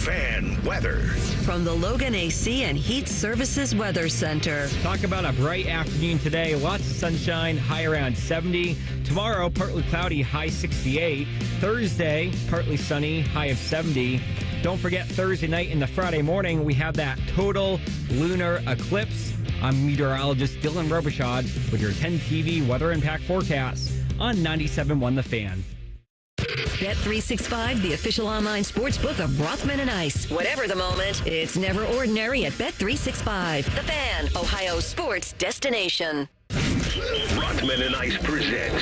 Fan weather. From the Logan AC and Heat Services Weather Center. Talk about a bright afternoon today. Lots of sunshine, high around 70. Tomorrow, partly cloudy, high 68. Thursday, partly sunny, high of 70. Don't forget Thursday night and the Friday morning, we have that total lunar eclipse. I'm meteorologist Dylan Robichaud with your 10 TV weather impact forecast on 97.1 The Fan. Bet365, the official online sports book of Rothman and Ice. Whatever the moment, it's never ordinary at Bet365. The Fan, Ohio sports destination. Rothman and Ice present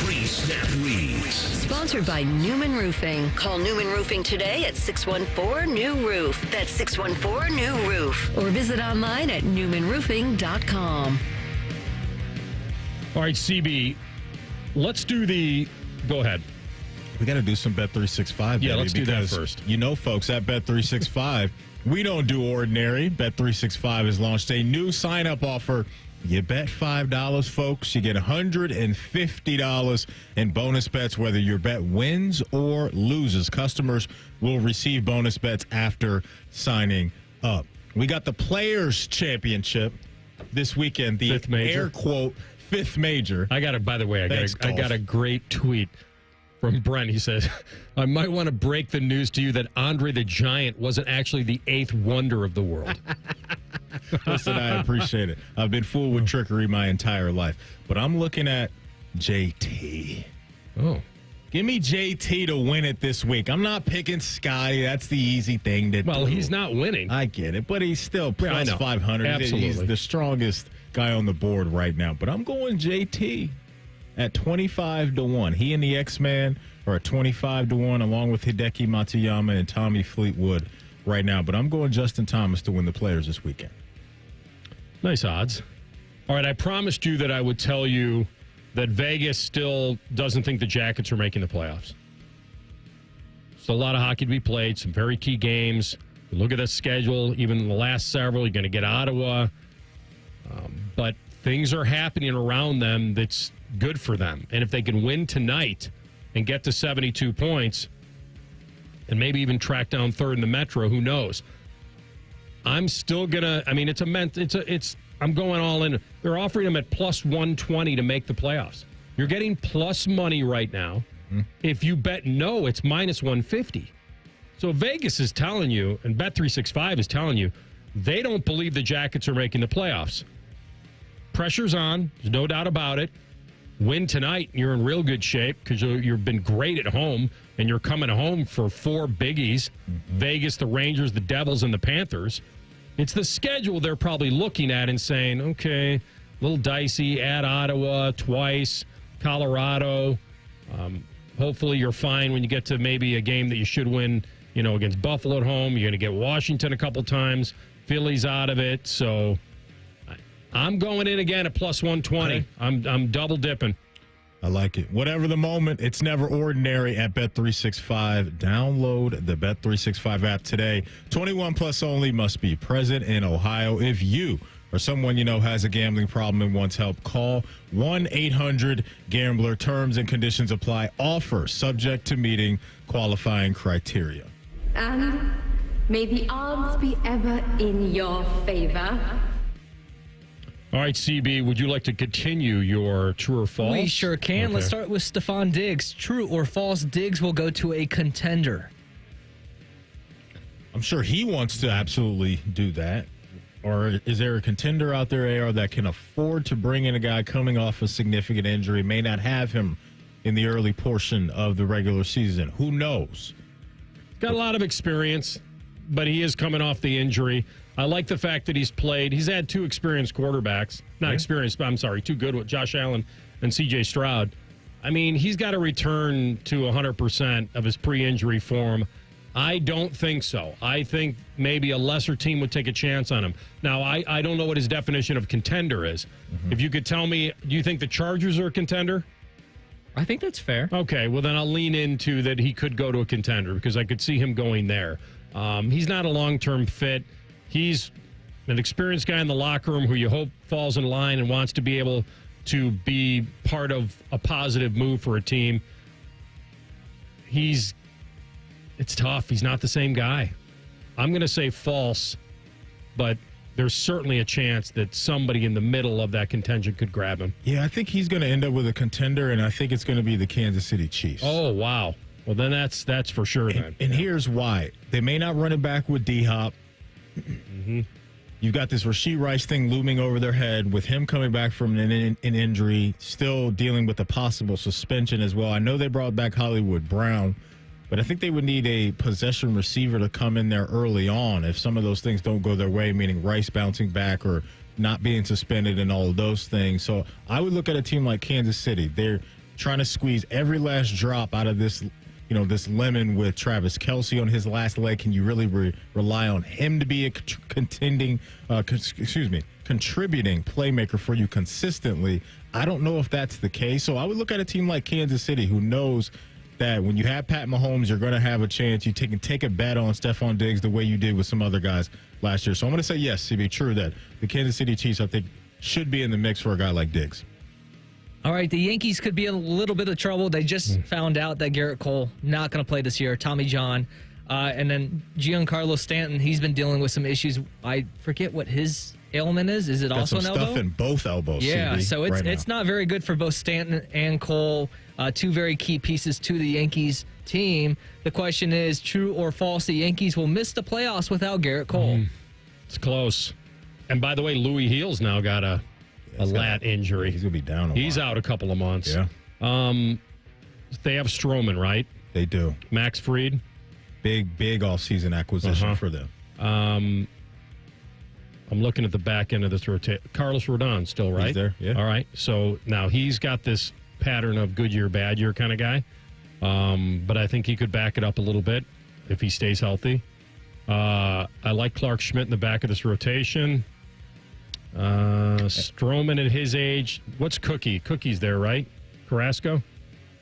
Pre-Snap Leads. Sponsored by Newman Roofing. Call Newman Roofing today at 614-NEW-ROOF. That's 614-NEW-ROOF. Or visit online at newmanroofing.com. All right, CB, let's do the... Go ahead. We got to do some Bet365. Yeah, baby, let's do that first. You know, folks, at Bet365, we don't do ordinary. Bet365 has launched a new sign-up offer. You bet $5, folks. You get $150 in bonus bets, whether your bet wins or loses. Customers will receive bonus bets after signing up. We got the Players' Championship this weekend. The fifth major. air quote, fifth major. I got it, by the way, I got a great tweet from Brent. He says, I might want to break the news to you that Andre the Giant wasn't actually the eighth wonder of the world. Listen, I appreciate it. I've been fooled with trickery my entire life. But I'm looking at JT. Oh. Give me JT to win it this week. I'm not picking Scotty. That's the easy thing to do. Well, he's not winning. I get it, but he's still plus 500. Absolutely. He's the strongest guy on the board right now. But I'm going JT at 25-1. He and the X-Man are at 25-1, along with Hideki Matsuyama and Tommy Fleetwood right now. But I'm going Justin Thomas to win the Players this weekend. Nice odds. All right, I promised you that I would tell you that Vegas still doesn't think the Jackets are making the playoffs. Still a lot of hockey to be played, some very key games. You look at the schedule, even the last several, you're going to get Ottawa. But things are happening around them that's good for them. And if they can win tonight and get to 72 points and maybe even track down third in the Metro, who knows? I'm still going to, I mean, I'm going all in. They're offering them at plus 120 to make the playoffs. You're getting plus money right now. If you bet no, it's minus 150. So Vegas is telling you, and Bet365 is telling you, they don't believe the Jackets are making the playoffs. Pressure's on. There's no doubt about it. Win tonight, you're in real good shape because you've been great at home, and you're coming home for 4 biggies. Vegas, the Rangers, the Devils, and the Panthers. It's the schedule they're probably looking at and saying, okay, a little dicey, at Ottawa twice, Colorado. Hopefully you're fine when you get to maybe a game that you should win, against Buffalo at home. You're going to get Washington a couple times. Philly's out of it. So I'm going in again at plus 120. Okay. I'm double dipping. I like it. Whatever the moment, it's never ordinary at Bet365. Download the Bet365 app today. 21 plus only, must be present in Ohio. If you or someone you know has a gambling problem and wants help, call 1-800-GAMBLER. Terms and conditions apply. Offer subject to meeting qualifying criteria. And may the odds be ever in your favor. All right, CB, would you like to continue your true or false? We sure can. Okay. Let's start with Stephon Diggs. True or false, Diggs will go to a contender. I'm sure he wants to absolutely do that. Or is there a contender out there, AR, that can afford to bring in a guy coming off a significant injury, may not have him in the early portion of the regular season? Who knows? Got a lot of experience, but he is coming off the injury. I like the fact that he's played. He's had two experienced quarterbacks. Not experienced, but I'm sorry, two good with Josh Allen and C.J. Stroud. I mean, he's got to return to 100% of his pre-injury form. I don't think so. I think maybe a lesser team would take a chance on him. Now, I don't know what his definition of contender is. Mm-hmm. If you could tell me, do you think the Chargers are a contender? I think that's fair. Okay, well, then I'll lean into that he could go to a contender because I could see him going there. He's not a long-term fit. He's an experienced guy in the locker room who you hope falls in line and wants to be able to be part of a positive move for a team. It's tough. He's not the same guy. I'm going to say false, but there's certainly a chance that somebody in the middle of that contention could grab him. Yeah, I think he's going to end up with a contender, and I think it's going to be the Kansas City Chiefs. Oh, wow. Well, then that's for sure then. And here's why. They may not run it back with D-Hop. Mm-hmm. You've got this Rashee Rice thing looming over their head with him coming back from an injury, still dealing with a possible suspension as well. I know they brought back Hollywood Brown, but I think they would need a possession receiver to come in there early on if some of those things don't go their way, meaning Rice bouncing back or not being suspended and all of those things. So I would look at a team like Kansas City. They're trying to squeeze every last drop out of this, this lemon with Travis Kelce on his last leg. Can you really rely on him to be a contributing playmaker for you consistently? I don't know if that's the case. So I would look at a team like Kansas City who knows that when you have Pat Mahomes, you're going to have a chance. You can take a bet on Stephon Diggs the way you did with some other guys last year. So I'm going to say yes, CB, true that the Kansas City Chiefs, I think, should be in the mix for a guy like Diggs. All right, the Yankees could be in a little bit of trouble. They just found out that Garrett Cole not going to play this year. Tommy John. And then Giancarlo Stanton, he's been dealing with some issues. I forget what his ailment is. Is it Got also some an elbow? Stuff in both elbows. Yeah, CB, so it's not very good for both Stanton and Cole, two very key pieces to the Yankees team. The question is, true or false, the Yankees will miss the playoffs without Garrett Cole. It's close. And by the way, Louis Heal's now got a lat injury. He's going to be down He's out a couple of months. Yeah. They have Stroman, right? They do. Max Fried. Big off-season acquisition for them. I'm looking at the back end of this rotation. Carlos Rodon still, right? He's there, yeah. All right. So now he's got this pattern of good year, bad year kind of guy. But I think he could back it up a little bit if he stays healthy. I like Clark Schmidt in the back of this rotation. Stroman at his age. What's Cookie? Cookie's there, right? Carrasco?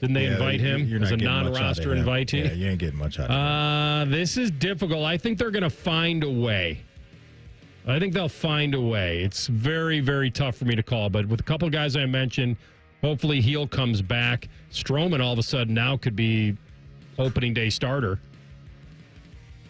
Didn't they invite him as a non-roster invitee? Yeah, you ain't getting much out of him. This is difficult. I think they're going to find a way. I think they'll find a way. It's very, very tough for me to call. But with a couple of guys I mentioned, hopefully Heel comes back. Stroman all of a sudden now could be opening day starter.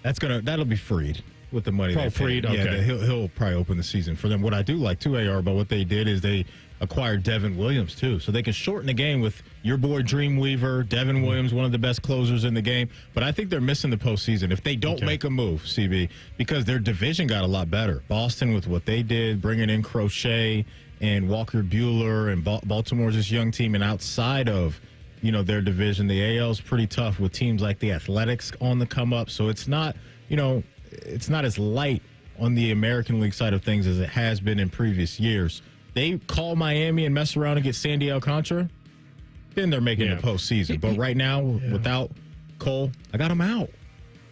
That'll be Fried with the money. Fried, okay. Yeah, he'll probably open the season for them. What I do like too, AR, about what they did is they acquired Devin Williams too, so they can shorten the game with your boy Dreamweaver, Devin Williams, one of the best closers in the game. But I think they're missing the postseason if they don't make a move, CB, because their division got a lot better. Boston with what they did, bringing in Crochet and Walker Buehler, and Baltimore's this young team, and outside of their division, the AL is pretty tough with teams like the Athletics on the come up. So it's not it's not as light on the American League side of things as it has been in previous years. They call Miami and mess around and get Sandy Alcantara, then they're making the postseason. But right now, without Cole, I got them out.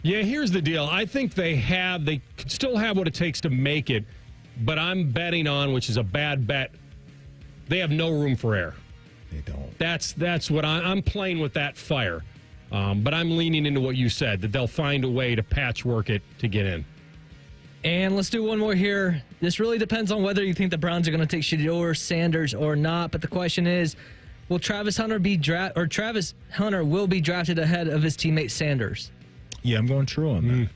Yeah, here's the deal. I think they still have what it takes to make it. but I'm betting on, which is a bad bet, they have no room for error. They don't. That's what I'm playing with that fire. But I'm leaning into what you said, that they'll find a way to patchwork it to get in. And let's do one more here. This really depends on whether you think the Browns are going to take Shedeur Sanders or not. But the question is, will Travis Hunter Travis Hunter will be drafted ahead of his teammate Sanders? Yeah, I'm going true on that.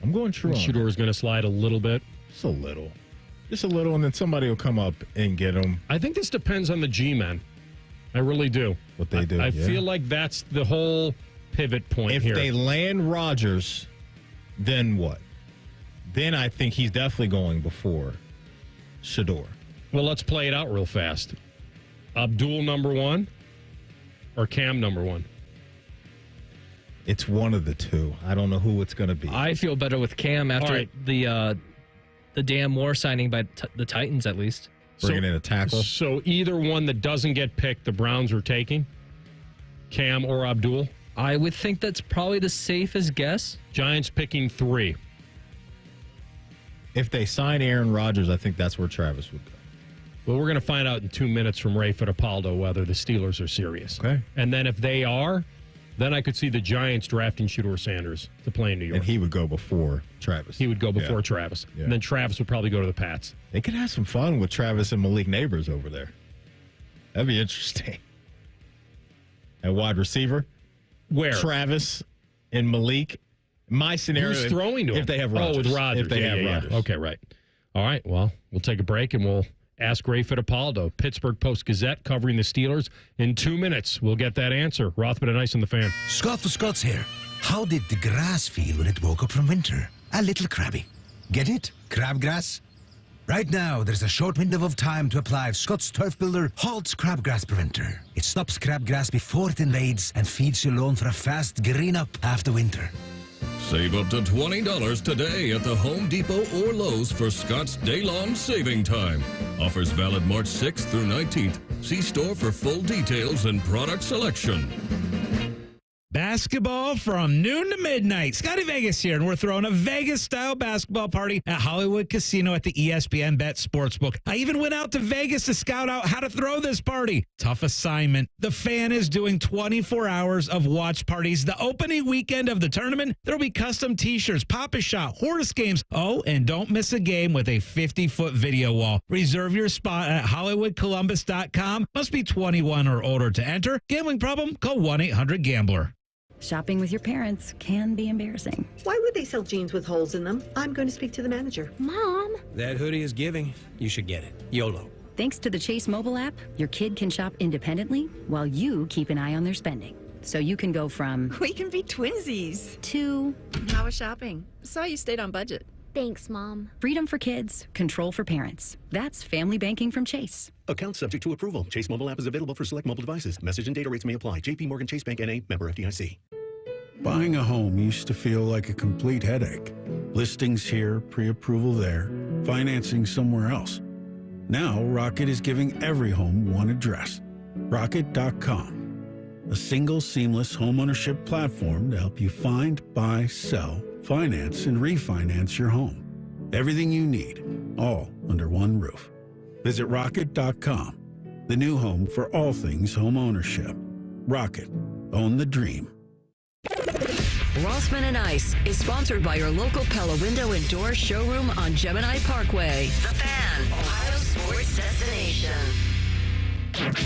I'm going true on that. Shedeur is going to slide a little bit. Just a little. Just a little, and then somebody will come up and get him. I think this depends on the G-men. I really do. What they do. I feel like that's the whole pivot point here. If they land Rodgers, then what? Then I think he's definitely going before Shedeur. Well, let's play it out real fast. Abdul number 1 or Cam number 1? It's one of the two. I don't know who it's going to be. I feel better with Cam after the Dan Moore signing by the Titans, at least. Bringing in a tackle. So either one that doesn't get picked, the Browns are taking? Cam or Abdul? I would think that's probably the safest guess. Giants picking 3. If they sign Aaron Rodgers, I think that's where Travis would go. Well, we're going to find out in 2 minutes from Ray Fittipaldo whether the Steelers are serious. Okay. And then if they are, then I could see the Giants drafting Shedeur Sanders to play in New York. And he would go before Travis. He would go before Travis. Yeah. And then Travis would probably go to the Pats. They could have some fun with Travis and Malik Neighbors over there. That'd be interesting. At wide receiver? Where? Travis and Malik. My scenario. Who's throwing to him? If they have Rodgers. Oh, with Rodgers. If they have Rodgers. Okay, right. All right, well, we'll take a break and we'll ask Ray Fittipaldo. Pittsburgh Post-Gazette covering the Steelers. In 2 minutes, we'll get that answer. Rothman and Ice on the Fan. Scott the Scots here. How did the grass feel when it woke up from winter? A little crabby. Get it? Crabgrass? Right now, there's a short window of time to apply Scott's Turf Builder Halt's Crabgrass Preventer. It stops crabgrass before it invades and feeds your lawn for a fast green up after winter. Save up to $20 today at the Home Depot or Lowe's for Scott's Day-Long Saving Time. Offers valid March 6th through 19th. See store for full details and product selection. Basketball from noon to midnight. Scotty Vegas here, and we're throwing a Vegas-style basketball party at Hollywood Casino at the ESPN Bet Sportsbook. I even went out to Vegas to scout out how to throw this party. Tough assignment. The Fan is doing 24 hours of watch parties. The opening weekend of the tournament, there'll be custom T-shirts, Pop-A-Shot, horse games. Oh, and don't miss a game with a 50-foot video wall. Reserve your spot at HollywoodColumbus.com. Must be 21 or older to enter. Gambling problem? Call 1-800-GAMBLER. Shopping with your parents can be embarrassing. Why would they sell jeans with holes in them? I'm going to speak to the manager. Mom. That hoodie is giving. You should get it. YOLO. Thanks to the Chase mobile app, your kid can shop independently while you keep an eye on their spending. So you can go from... We can be twinsies. ...to... How was shopping? Saw you stayed on budget. Thanks, Mom. Freedom for kids, control for parents. That's family banking from Chase. Account subject to approval. Chase mobile app is available for select mobile devices. Message and data rates may apply. JP Morgan Chase Bank N.A. Member FDIC. Buying a home used to feel like a complete headache. Listings here, pre-approval there, financing somewhere else. Now, Rocket is giving every home one address. Rocket.com. A single seamless homeownership platform to help you find, buy, sell, finance, and refinance your home. Everything you need, all under one roof. Visit Rocket.com, the new home for all things homeownership. Rocket. Own the dream. Rothman and Ice is sponsored by your local Pella Window and Door showroom on Gemini Parkway. The Fan, Ohio sports destination.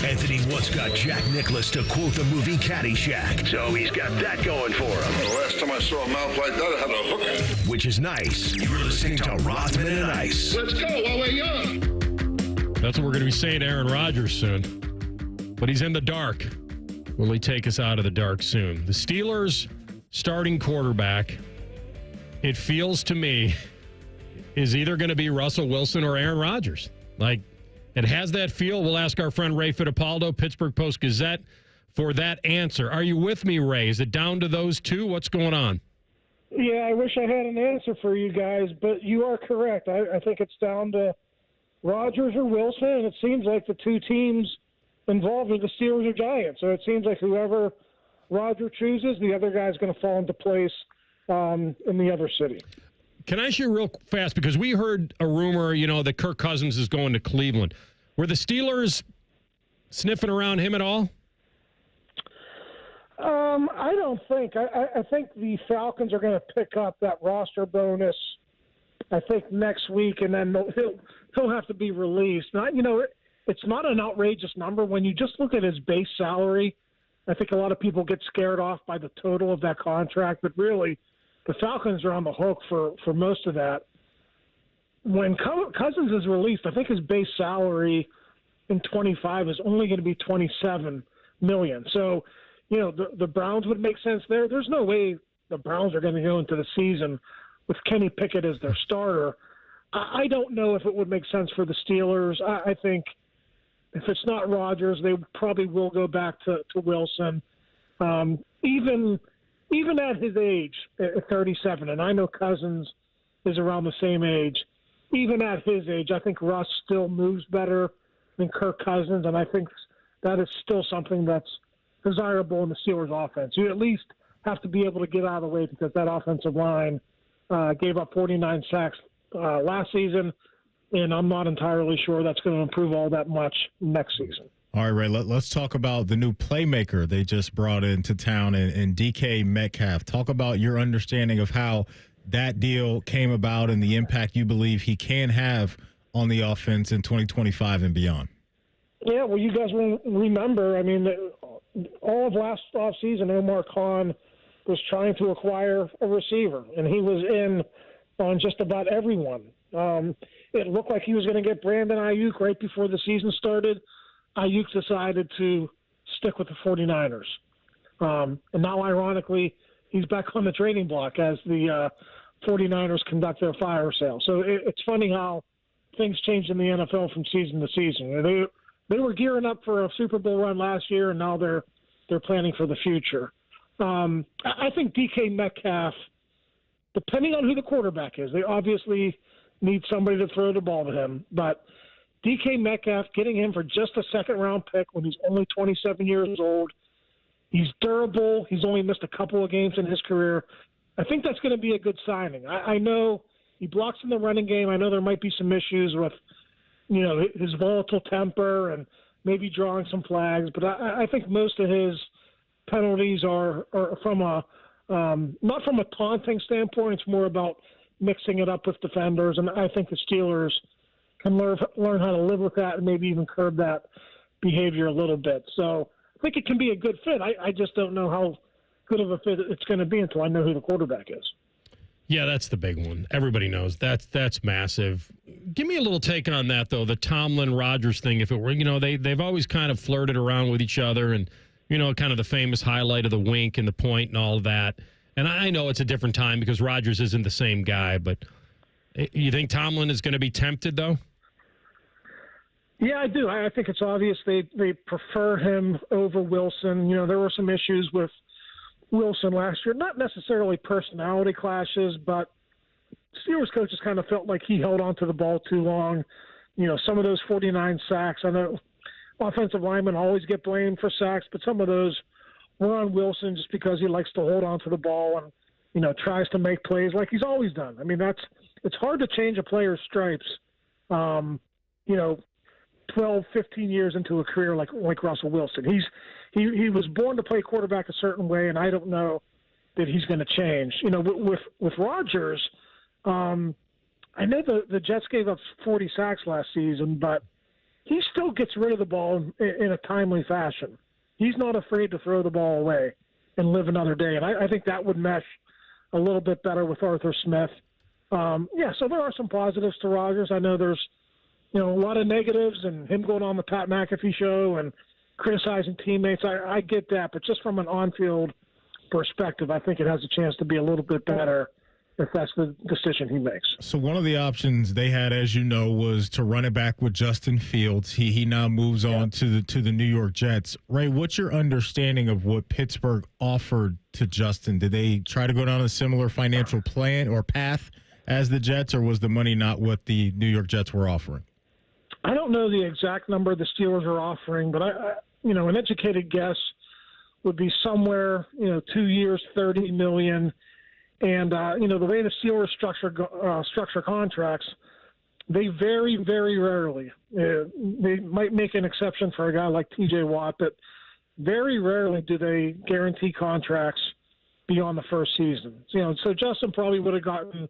Anthony once got Jack Nicklaus to quote the movie Caddyshack, so he's got that going for him. The last time I saw a mouth like that, I had a hook. Which is nice. You're listening to Rothman and Ice. Let's go while we're young. That's what we're going to be saying to Aaron Rodgers soon. But he's in the dark. Will he take us out of the dark soon? The Steelers' starting quarterback, it feels to me, is either going to be Russell Wilson or Aaron Rodgers. Like, it has that feel. We'll ask our friend Ray Fittipaldo, Pittsburgh Post-Gazette, for that answer. Are you with me, Ray? Is it down to those two? What's going on? Yeah, I wish I had an answer for you guys, but you are correct. I think it's down to Rodgers or Wilson, and it seems like the two teams involved are the Steelers or Giants. So it seems like whoever Rodgers chooses, the other guy's going to fall into place in the other city. Can I ask you real fast, because we heard a rumor, that Kirk Cousins is going to Cleveland. Were the Steelers sniffing around him at all? I don't think. I think the Falcons are going to pick up that roster bonus, I think, next week, and then he'll have to be released. Now, it's not an outrageous number. When you just look at his base salary, I think a lot of people get scared off by the total of that contract, but really the Falcons are on the hook for most of that. When Cousins is released, I think his base salary in 25 is only going to be $27 million. So, the Browns would make sense there. There's no way the Browns are going to go into the season with Kenny Pickett as their starter. I don't know if it would make sense for the Steelers. I think if it's not Rodgers, they probably will go back to Wilson. Even at his age, at 37, and I know Cousins is around the same age, even at his age, I think Russ still moves better than Kirk Cousins, and I think that is still something that's desirable in the Steelers' offense. You at least have to be able to get out of the way, because that offensive line gave up 49 sacks last season, and I'm not entirely sure that's going to improve all that much next season. All right, Ray, let's talk about the new playmaker they just brought into town in DK Metcalf. Talk about your understanding of how that deal came about and the impact you believe he can have on the offense in 2025 and beyond. Yeah, well, you guys will remember, all of last offseason, Omar Khan was trying to acquire a receiver, and he was in on just about everyone. It looked like he was going to get Brandon Ayuk right before the season started. Ayuk decided to stick with the 49ers. And now, ironically, he's back on the trading block as the 49ers conduct their fire sale. So it's funny how things change in the NFL from season to season. They were gearing up for a Super Bowl run last year, and now they're planning for the future. I think DK Metcalf, depending on who the quarterback is, they obviously need somebody to throw the ball to him. But DK Metcalf, getting him for just a second-round pick when he's only 27 years old, he's durable. He's only missed a couple of games in his career. I think that's going to be a good signing. I know he blocks in the running game. I know there might be some issues with, his volatile temper and maybe drawing some flags. But I think most of his penalties are from not from a taunting standpoint. It's more about mixing it up with defenders. And I think the Steelers can learn how to live with that and maybe even curb that behavior a little bit. So I think it can be a good fit. I just don't know how good of a fit it's going to be until I know who the quarterback is. Yeah, that's the big one. Everybody knows that's massive. Give me a little take on that, though, the Tomlin-Rodgers thing. If it were, they've always kind of flirted around with each other and, kind of the famous highlight of the wink and the point and all of that. And I know it's a different time because Rodgers isn't the same guy, but you think Tomlin is going to be tempted, though? Yeah, I do. I think it's obvious they prefer him over Wilson. There were some issues with Wilson last year, not necessarily personality clashes, but Steelers coaches kind of felt like he held on to the ball too long. Some of those 49 sacks, I know offensive linemen always get blamed for sacks, but some of those were on Wilson just because he likes to hold on to the ball and, tries to make plays like he's always done. It's hard to change a player's stripes, 12, 15 years into a career like Russell Wilson. He was born to play quarterback a certain way, and I don't know that he's going to change. With Rodgers, I know the Jets gave up 40 sacks last season, but he still gets rid of the ball in a timely fashion. He's not afraid to throw the ball away and live another day, and I think that would mesh a little bit better with Arthur Smith. So there are some positives to Rodgers. I know there's a lot of negatives and him going on the Pat McAfee show and criticizing teammates. I get that, but just from an on-field perspective, I think it has a chance to be a little bit better if that's the decision he makes. So one of the options they had, as you know, was to run it back with Justin Fields. He now moves on to the New York Jets. Ray, what's your understanding of what Pittsburgh offered to Justin? Did they try to go down a similar financial plan or path as the Jets, or was the money not what the New York Jets were offering? I don't know the exact number the Steelers are offering, but an educated guess would be somewhere, 2 years, $30 million. And, the way the Steelers structure contracts, they very, very rarely, they might make an exception for a guy like T.J. Watt, but very rarely do they guarantee contracts beyond the first season. So Justin probably would have gotten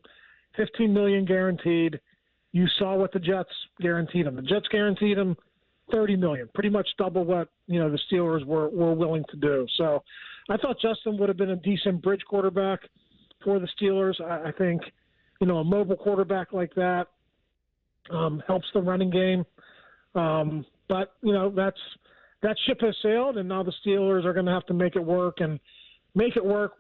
$15 million guaranteed. You saw what the Jets guaranteed him. The Jets guaranteed him $30 million, pretty much double what the Steelers were willing to do. So I thought Justin would have been a decent bridge quarterback for the Steelers. I think a mobile quarterback like that helps the running game. But that ship has sailed, and now the Steelers are going to have to make it work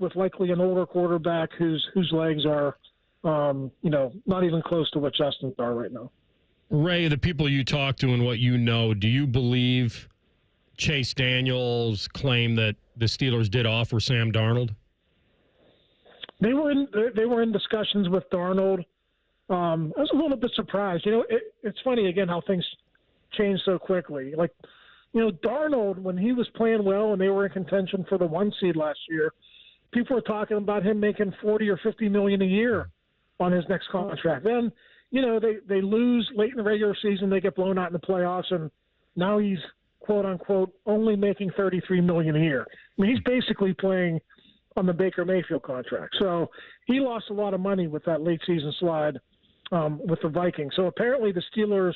with likely an older quarterback whose legs are not even close to what Justin's are right now. Ray, the people you talk to and what you know, do you believe Chase Daniels' claim that the Steelers did offer Sam Darnold? They were in discussions with Darnold. I was a little bit surprised. It's funny again how things change so quickly. Like, Darnold, when he was playing well and they were in contention for the 1 seed last year, people were talking about him making $40 or $50 million a year on his next contract. Then, they lose late in the regular season, they get blown out in the playoffs, and now he's quote unquote only making $33 million a year. I mean, he's basically playing on the Baker Mayfield contract. So he lost a lot of money with that late season slide with the Vikings. So apparently the Steelers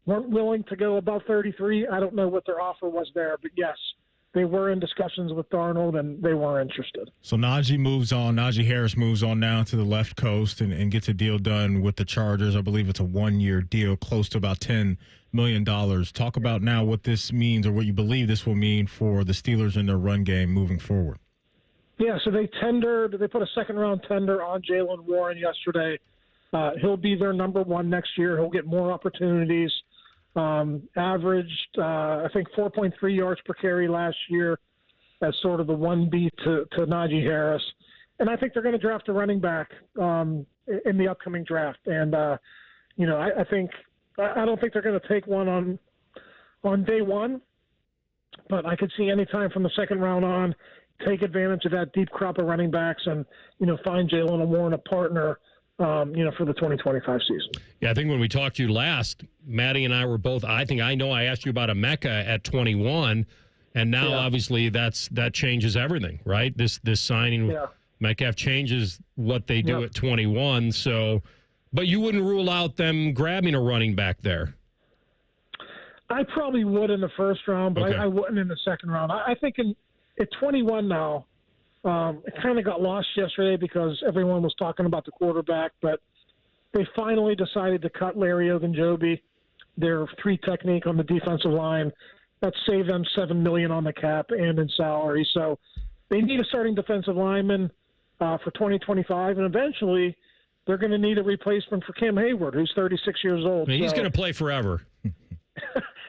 weren't willing to go above 33. I don't know what their offer was there, but yes, they were in discussions with Darnold, and they were interested. So Najee Harris moves on now to the left coast and gets a deal done with the Chargers. I believe it's a 1-year deal, close to about $10 million. Talk about now what this means, or what you believe this will mean for the Steelers in their run game moving forward. Yeah, so they put a second-round tender on Jaylen Warren yesterday. He'll be their number one next year. He'll get more opportunities. Averaged, I think, 4.3 yards per carry last year as sort of the 1B to Najee Harris. And I think they're going to draft a running back in the upcoming draft. And, I don't think they're going to take one on day one, but I could see any time from the second round on, take advantage of that deep crop of running backs and, find Jaylen Warren a partner for the 2025 season. Yeah, I think when we talked to you last, Maddie and I were both, I asked you about Emeka at 21, and now obviously that changes everything, right? This signing Metcalf changes what they do at 21. So, but you wouldn't rule out them grabbing a running back there. I probably would in the first round, but I wouldn't in the second round. I think at 21 now, it kind of got lost yesterday because everyone was talking about the quarterback, but they finally decided to cut Larry Ogunjobi, their 3 technique on the defensive line. That saved them $7 million on the cap and in salary. So they need a starting defensive lineman for 2025, and eventually they're going to need a replacement for Cam Hayward, who's 36 years old. I mean, he's going to play forever.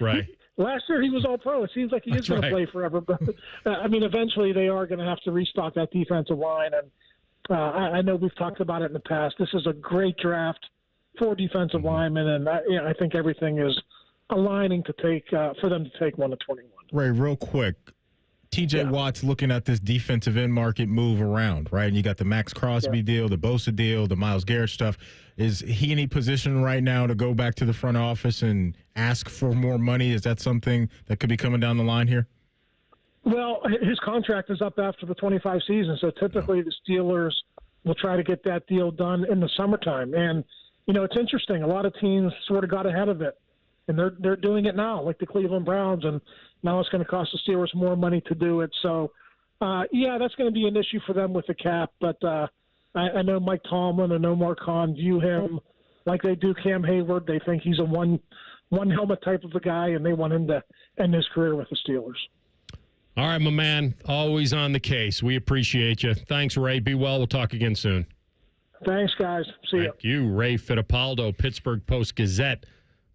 Right. Last year he was all-pro. It seems like he is going to play forever. But, eventually they are going to have to restock that defensive line. And I know we've talked about it in the past. This is a great draft for defensive linemen, and I think everything is aligning to take for them to take 1 to 21. Ray, real quick, T.J. Watt's looking at this defensive end market move around, right? And you got the Max Crosby deal, the Bosa deal, the Myles Garrett stuff. Is he in a position right now to go back to the front office and ask for more money? Is that something that could be coming down the line here? Well, his contract is up after the 25 season, so typically the Steelers will try to get that deal done in the summertime. And, it's interesting. A lot of teams sort of got ahead of it, and they're doing it now, like the Cleveland Browns, and now it's going to cost the Steelers more money to do it. So, that's going to be an issue for them with the cap. But I know Mike Tomlin and Omar Khan view him like they do Cam Hayward. They think he's a one helmet type of a guy, and they want him to end his career with the Steelers. All right, my man, always on the case. We appreciate you. Thanks, Ray. Be well. We'll talk again soon. Thanks, guys. See you. Thank you, Ray Fittipaldo, Pittsburgh Post-Gazette,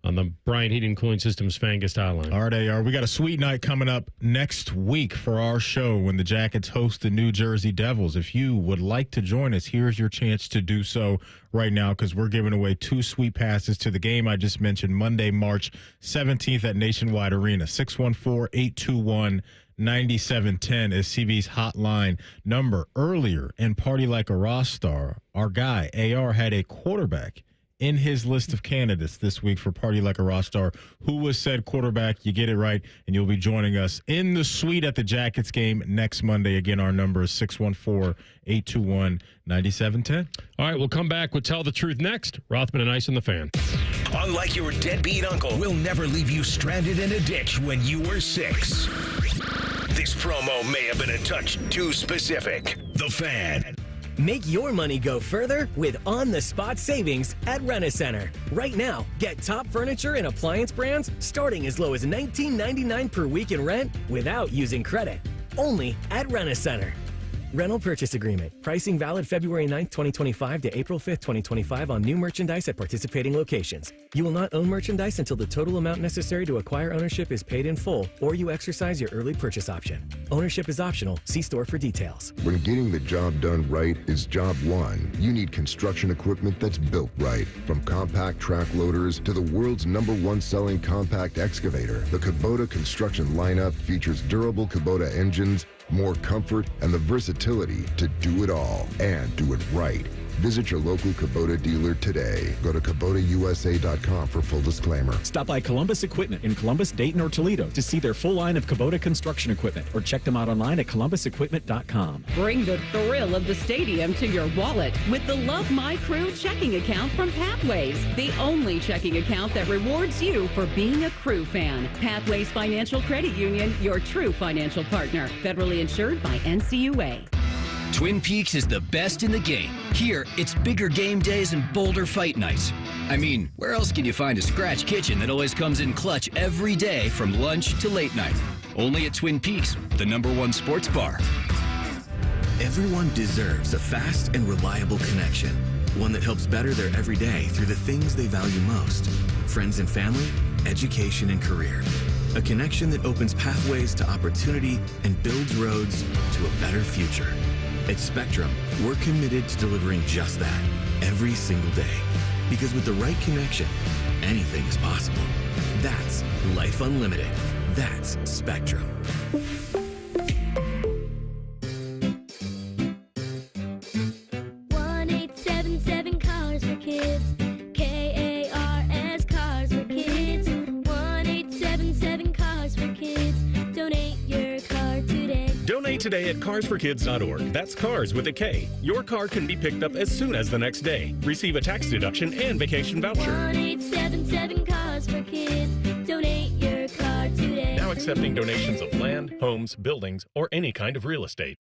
on the Bryant Heating and Cooling Systems Fangast Hotline. All right, AR. We got a sweet night coming up next week for our show when the Jackets host the New Jersey Devils. If you would like to join us, here's your chance to do so right now, because we're giving away 2 sweet passes to the game I just mentioned, Monday, March 17th at Nationwide Arena. 614-821 9710 is CB's hotline number. Earlier in Party Like a RothStar, our guy, AR, had a quarterback in his list of candidates this week for Party Like a RothStar. Who was said quarterback? You get it right, and you'll be joining us in the suite at the Jackets game next Monday. Again, our number is 614-821-9710. All right, we'll come back with Tell the Truth next. Rothman and Ice on the Fan. Unlike your deadbeat uncle, we'll never leave you stranded in a ditch when you were 6. This promo may have been a touch too specific. The Fan. Make your money go further with on-the-spot savings at Rent-A-Center. Right now, get top furniture and appliance brands starting as low as $19.99 per week in rent without using credit. Only at Rent-A-Center. Rental purchase agreement. Pricing valid February 9th, 2025 to April 5th, 2025 on new merchandise at participating locations. You will not own merchandise until the total amount necessary to acquire ownership is paid in full or you exercise your early purchase option. Ownership is optional. See store for details. When getting the job done right is job one, you need construction equipment that's built right. From compact track loaders to the world's #1 selling compact excavator, the Kubota construction lineup features durable Kubota engines, more comfort, and the versatility to do it all and do it right. Visit your local Kubota dealer today. Go to KubotaUSA.com for full disclaimer. Stop by Columbus Equipment in Columbus, Dayton, or Toledo to see their full line of Kubota construction equipment, or check them out online at ColumbusEquipment.com. Bring the thrill of the stadium to your wallet with the Love My Crew checking account from Pathways, the only checking account that rewards you for being a Crew fan. Pathways Financial Credit Union, your true financial partner. Federally insured by NCUA. Twin Peaks is the best in the game. Here, it's bigger game days and bolder fight nights. I mean, where else can you find a scratch kitchen that always comes in clutch every day from lunch to late night? Only at Twin Peaks, the #1 sports bar. Everyone deserves a fast and reliable connection. One that helps better their everyday through the things they value most. Friends and family, education and career. A connection that opens pathways to opportunity and builds roads to a better future. At Spectrum, we're committed to delivering just that every single day. Because with the right connection, anything is possible. That's Life Unlimited. That's Spectrum. 1-877 Cars for Kids. KARS Cars for Kids. 1-877 Cars for Kids. Donate your car today. Donate today at carsforkids.org. That's cars with a K. Your car can be picked up as soon as the next day. Receive a tax deduction and vacation voucher. 1-877 Cars for Kids. Donate your car today. Now accepting donations of land, homes, buildings, or any kind of real estate.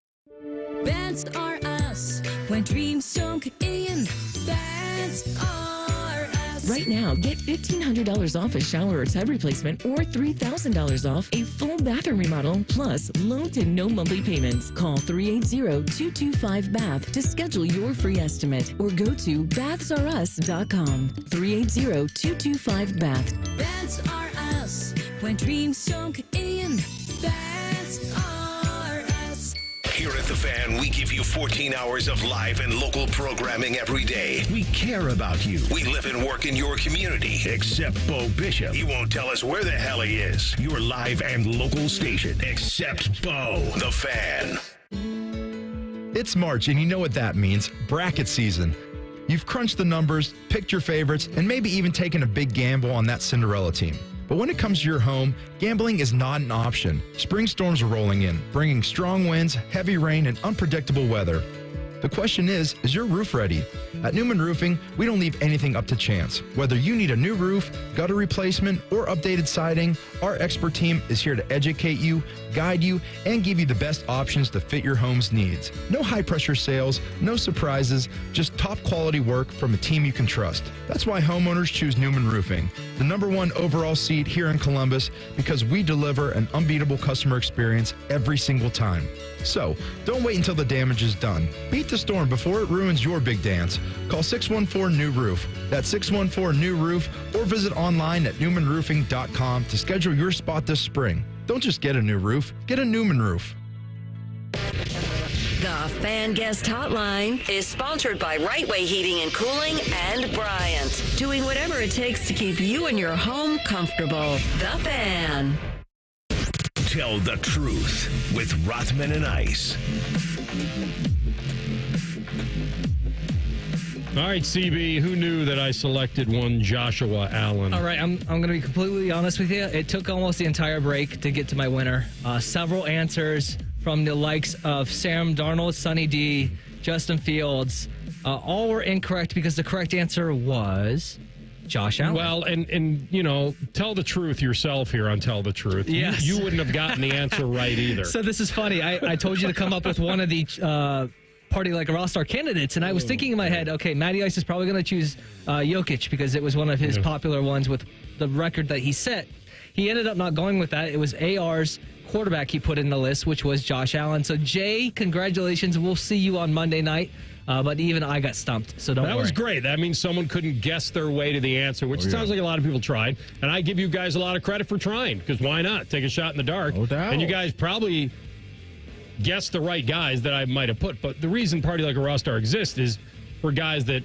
That's are us. When dreams sunk in, that's are us. Right now, get $1,500 off a shower or tub replacement or $3,000 off a full bathroom remodel, plus low to no monthly payments. Call 380-225-BATH to schedule your free estimate or go to bathsareus.com. 380-225-BATH. That's are us. When dreams sunk in, that's are us. Here at The Fan, we give you 14 hours of live and local programming every day. We care about you. We live and work in your community, except Bo Bishop. He won't tell us where the hell he is. Your live and local station, except Bo. The Fan. It's March, and you know what that means. Bracket season. You've crunched the numbers, picked your favorites, and maybe even taken a big gamble on that Cinderella team. But when it comes to your home, gambling is not an option. Spring storms are rolling in, bringing strong winds, heavy rain, and unpredictable weather. The question is your roof ready? At Newman Roofing, we don't leave anything up to chance. Whether you need a new roof, gutter replacement, or updated siding, our expert team is here to educate you, guide you, and give you the best options to fit your home's needs. No high-pressure sales, no surprises, just top-quality work from a team you can trust. That's why homeowners choose Newman Roofing, the #1 overall seed here in Columbus, because we deliver an unbeatable customer experience every single time. So, don't wait until the damage is done. Beat the storm before it ruins your big dance. Call 614-NEW-ROOF. That's 614-NEW-ROOF, or visit online at newmanroofing.com to schedule your spot this spring. Don't just get a new roof, get a Newman roof. The Fan Guest Hotline is sponsored by Right Way Heating and Cooling and Bryant, doing whatever it takes to keep you and your home comfortable. The Fan. Tell the truth with Rothman and Ice. All right, CB, who knew that I selected one Joshua Allen? All right, I'm going to be completely honest with you. It took almost the entire break to get to my winner. Several answers from the likes of Sam Darnold, Sonny D, Justin Fields. All were incorrect because the correct answer was Josh Allen. Well, and you know, tell the truth yourself here on Tell the Truth. Yes. You wouldn't have gotten the answer right either. So this is funny. I told you to come up with one of the Party Like a RothStar candidates, and I was thinking in my head, okay, Matty Ice is probably going to choose Jokic because it was one of his popular ones with the record that he set. He ended up not going with that. It was AR's quarterback he put in the list, which was Josh Allen. So, Jay, congratulations. We'll see you on Monday night. But even I got stumped, so don't worry. That was great. That means someone couldn't guess their way to the answer, which sounds like a lot of people tried. And I give you guys a lot of credit for trying, because why not? Take a shot in the dark. No doubt. And you guys probably guessed the right guys that I might have put. But the reason Party Like a RothStar exists is for guys that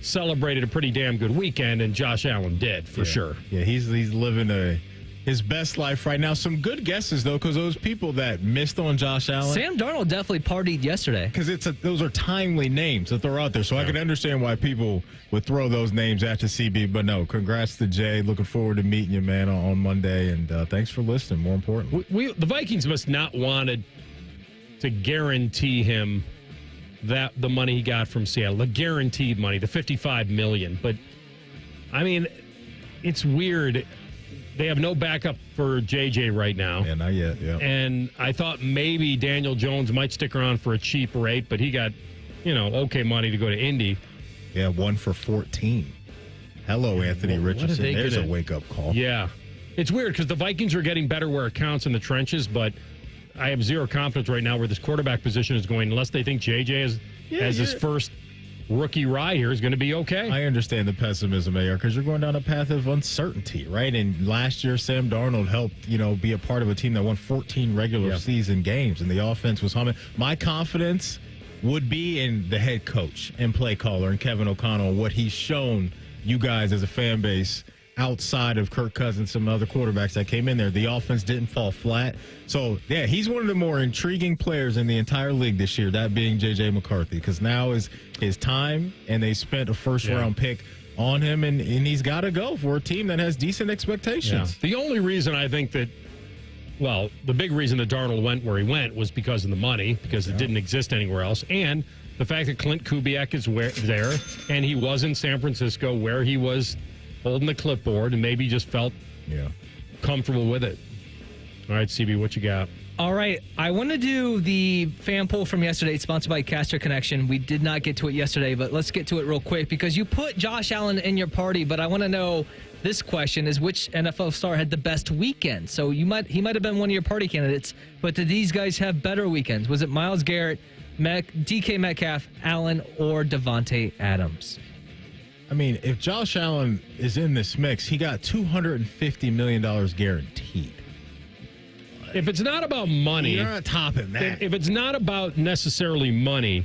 celebrated a pretty damn good weekend, and Josh Allen did, for sure. Yeah, he's living his best life right now. Some good guesses, though, because those people that missed on Josh Allen. Sam Darnold definitely partied yesterday. Because those are timely names that they're out there. So I can understand why people would throw those names at the CB. But no, congrats to Jay. Looking forward to meeting you, man, on Monday. And thanks for listening, more importantly. The Vikings must not wanted to guarantee him that the money he got from Seattle, the guaranteed money, the $55 million. But, I mean, it's weird. They have no backup for JJ right now. Yeah, not yet, yeah. And I thought maybe Daniel Jones might stick around for a cheap rate, but he got, okay money to go to Indy. Yeah, 1 for 14. Hello, Anthony Richardson. There's a wake-up call. Yeah. It's weird because the Vikings are getting better where it counts in the trenches, but I have zero confidence right now where this quarterback position is going, unless they think JJ has his first rookie ride here is going to be okay. I understand the pessimism, AR, because you're going down a path of uncertainty, right? And last year, Sam Darnold helped, be a part of a team that won 14 regular season games, and the offense was humming. My confidence would be in the head coach and play caller and Kevin O'Connell and what he's shown you guys as a fan base outside of Kirk Cousins, some other quarterbacks that came in there. The offense didn't fall flat. So, yeah, he's one of the more intriguing players in the entire league this year, that being J.J. McCarthy, because now is his time, and they spent a first-round pick on him, and he's got to go for a team that has decent expectations. Yeah. The only reason I think that, the big reason that Darnold went where he went was because of the money, because it didn't exist anywhere else, and the fact that Clint Kubiak is there, and he was in San Francisco where he was holding the clipboard and maybe just felt comfortable with it. All right, CB, what you got? All right, I want to do the fan poll from yesterday. It's sponsored by Caster Connection. We did not get to it yesterday, but let's get to it real quick because you put Josh Allen in your party, but I want to know this question is which NFL star had the best weekend? So he might have been one of your party candidates, but did these guys have better weekends? Was it Myles Garrett, DK Metcalf, Allen, or Davante Adams? I mean, if Josh Allen is in this mix, he got $250 million guaranteed. If it's not about money, you're not topping that. If it's not about necessarily money,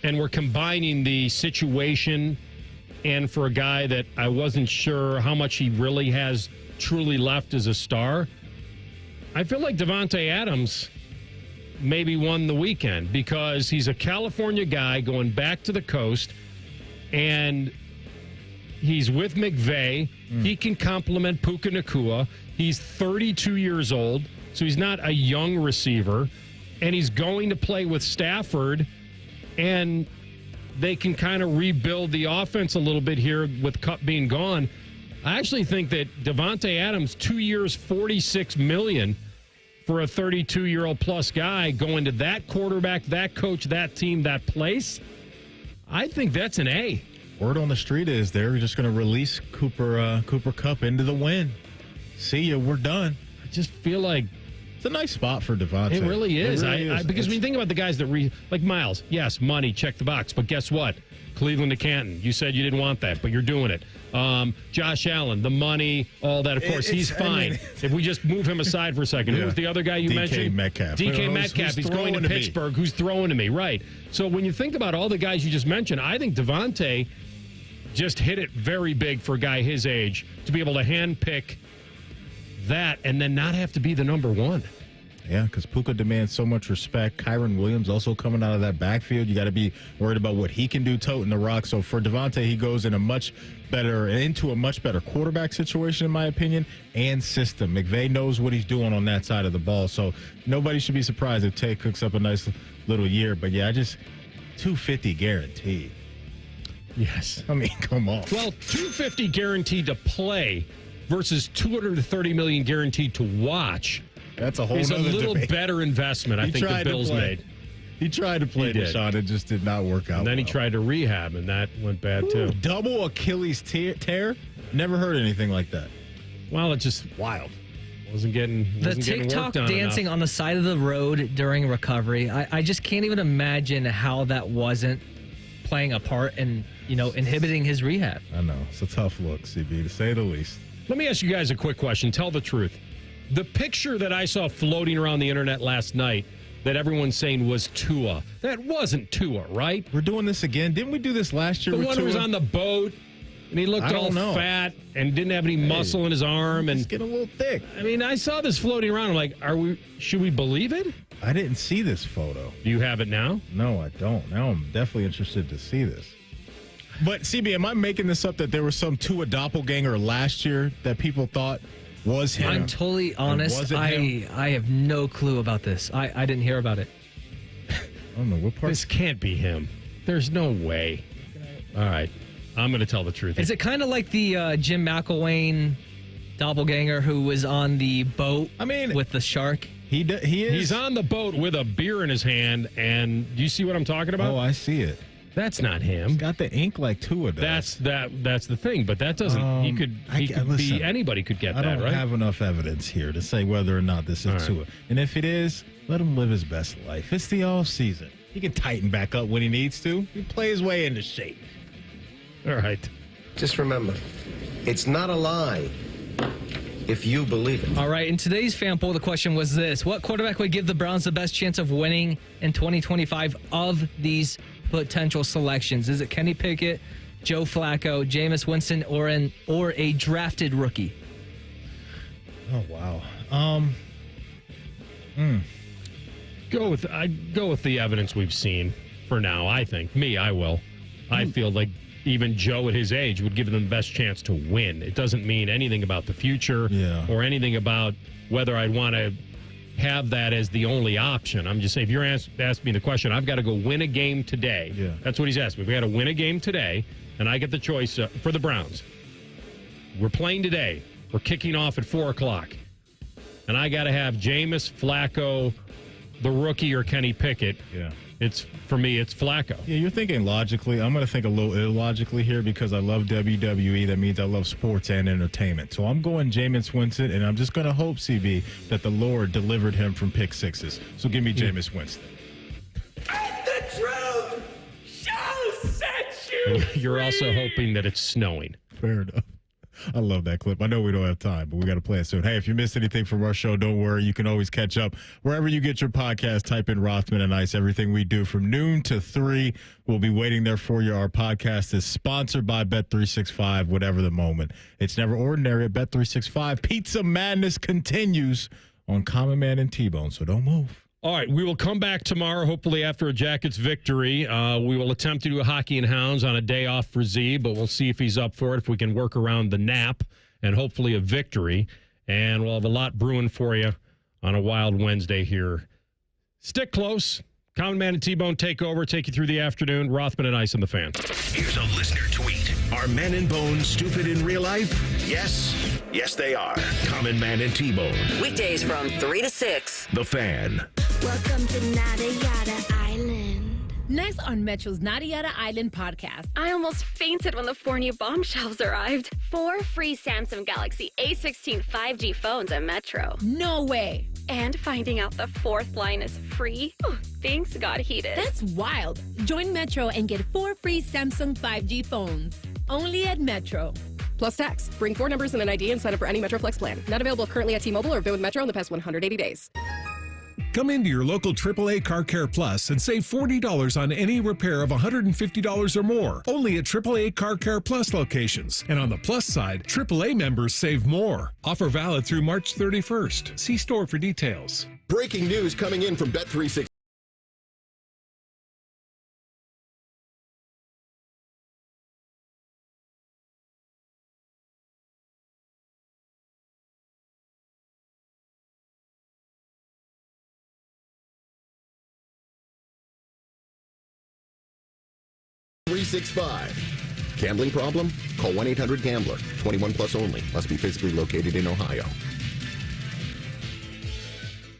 and we're combining the situation, and for a guy that I wasn't sure how much he really has truly left as a star, I feel like Davante Adams maybe won the weekend because he's a California guy going back to the coast, and he's with McVay. He can complement Puka Nacua. He's 32 years old, so he's not a young receiver. And he's going to play with Stafford, and they can kind of rebuild the offense a little bit here with Kupp being gone. I actually think that Davante Adams, 2 years, $46 million for a 32-year-old plus guy going to that quarterback, that coach, that team, that place. I think that's an A. Word on the street is they're just going to release Cooper Kupp into the wind. See ya, we're done. I just feel like it's a nice spot for Davante. It really is. Because when you think about the guys that like Myles, yes, money, check the box. But guess what? Cleveland to Canton. You said you didn't want that, but you're doing it. Josh Allen, the money, all that. Of course, he's fine. If we just move him aside for a second. Who was the other guy you mentioned? DK Metcalf. He's going to Pittsburgh. Who's throwing to me? Right. So when you think about all the guys you just mentioned, I think Davante just hit it very big for a guy his age to be able to handpick that and then not have to be the number one. Yeah, because Puka demands so much respect. Kyron Williams also coming out of that backfield. You got to be worried about what he can do toting the rock. So for Davante, he goes into a much better quarterback situation, in my opinion, and system. McVay knows what he's doing on that side of the ball. So nobody should be surprised if Tay cooks up a nice little year. But yeah, $250 guaranteed. Yes. I mean, come on. Well, $250 guaranteed to play versus $230 million guaranteed to watch. That's a whole It's a nother little debate. better investment, I think the Bills made. He tried to play Deshaun. It just did not work out. And then he well. tried to rehab, and that went bad, too. Double Achilles tear? Never heard anything like that. Well, it's just wild. Wasn't getting The getting TikTok worked on dancing enough. on the side of the road during recovery. I just can't even imagine how that wasn't playing a part in, inhibiting his rehab. I know. It's a tough look, CB, to say the least. Let me ask you guys a quick question. Tell the truth. The picture that I saw floating around the internet last night that everyone's saying was Tua, that wasn't Tua, right? We're doing this again. Didn't we do this last year The with one Tua? who was on the boat, and he looked I all don't know. fat and didn't have any muscle in his arm. And He's getting a little thick. I mean, I saw this floating around. I'm like, should we believe it? I didn't see this photo. Do you have it now? No, I don't. Now I'm definitely interested to see this. But, CB, am I making this up that there was some Tua doppelganger last year that people thought was him? I'm totally honest. I have no clue about this. I didn't hear about it. I don't know. What part? This can't be him. There's no way. All right. I'm going to tell the truth. Is it kind of like the Jim McElwain doppelganger who was on the boat with the shark? He is. He's on the boat with a beer in his hand, and do you see what I'm talking about? Oh, I see it. That's not him. He's got the ink like Tua does. That's the thing, but that doesn't. He could listen, be anybody could get I that, don't right? have enough evidence here to say whether or not this is All right. Tua. And if it is, let him live his best life. It's the off season. He can tighten back up when he needs to. He play his way into shape. All right. Just remember, it's not a lie if you believe it. All right. In today's fan poll, the question was this: what quarterback would give the Browns the best chance of winning in 2025 of these potential selections? Is it Kenny Pickett, Joe Flacco, Jameis Winston, or a drafted rookie? Oh wow. I'd go with the evidence we've seen for now. I think I will. I feel like even Joe at his age would give them the best chance to win. It doesn't mean anything about the future or anything about whether I'd want to have that as the only option. I'm just saying, if you're asking me the question, I've got to go win a game today. Yeah. That's what he's asking me. We got to win a game today, and I get the choice for the Browns. We're playing today. We're kicking off at 4 o'clock. And I got to have Jameis, Flacco, the rookie, or Kenny Pickett. Yeah. For me, it's Flacco. Yeah, you're thinking logically. I'm going to think a little illogically here because I love WWE. That means I love sports and entertainment. So I'm going Jameis Winston, and I'm just going to hope, CB, that the Lord delivered him from pick sixes. So give me Jameis Winston. The truth shall set you You're also hoping that it's snowing. Fair enough. I love that clip. I know we don't have time, but we got to play it soon. Hey, if you missed anything from our show, don't worry. You can always catch up wherever you get your podcast. Type in Rothman and Ice. Everything we do from noon to 3, we'll be waiting there for you. Our podcast is sponsored by Bet365, whatever the moment. It's never ordinary at Bet365. Pizza Madness continues on Common Man and T-Bone, so don't move. All right, we will come back tomorrow, hopefully after a Jackets victory. We will attempt to do a Hockey and Hounds on a day off for Z, but we'll see if he's up for it, if we can work around the nap and hopefully a victory. And we'll have a lot brewing for you on a wild Wednesday here. Stick close. Common Man and T-Bone take over, take you through the afternoon. Rothman and Ice and the Fan. Here's a listener tweet. Are Men and Bone stupid in real life? Yes. Yes, they are. Common Man and T-Bone. Weekdays from 3 to 6. The Fan. Welcome to Nada Yada Island. Next on Metro's Nada Yada Island podcast. I almost fainted when the 4 new bombshells arrived. 4 free Samsung Galaxy A16 5G phones at Metro. No way. And finding out the 4th line is free. Oh, things got heated. That's wild. Join Metro and get 4 free Samsung 5G phones. Only at Metro. Plus tax. Bring 4 numbers and an ID and sign up for any Metro Flex plan. Not available currently at T-Mobile or been with Metro in the past 180 days. Come into your local AAA Car Care Plus and save $40 on any repair of $150 or more. Only at AAA Car Care Plus locations. And on the plus side, AAA members save more. Offer valid through March 31st. See store for details. Breaking news coming in from Bet360. .365. Gambling problem? Call 1-800-GAMBLER. 21 plus only. Must be physically located in Ohio.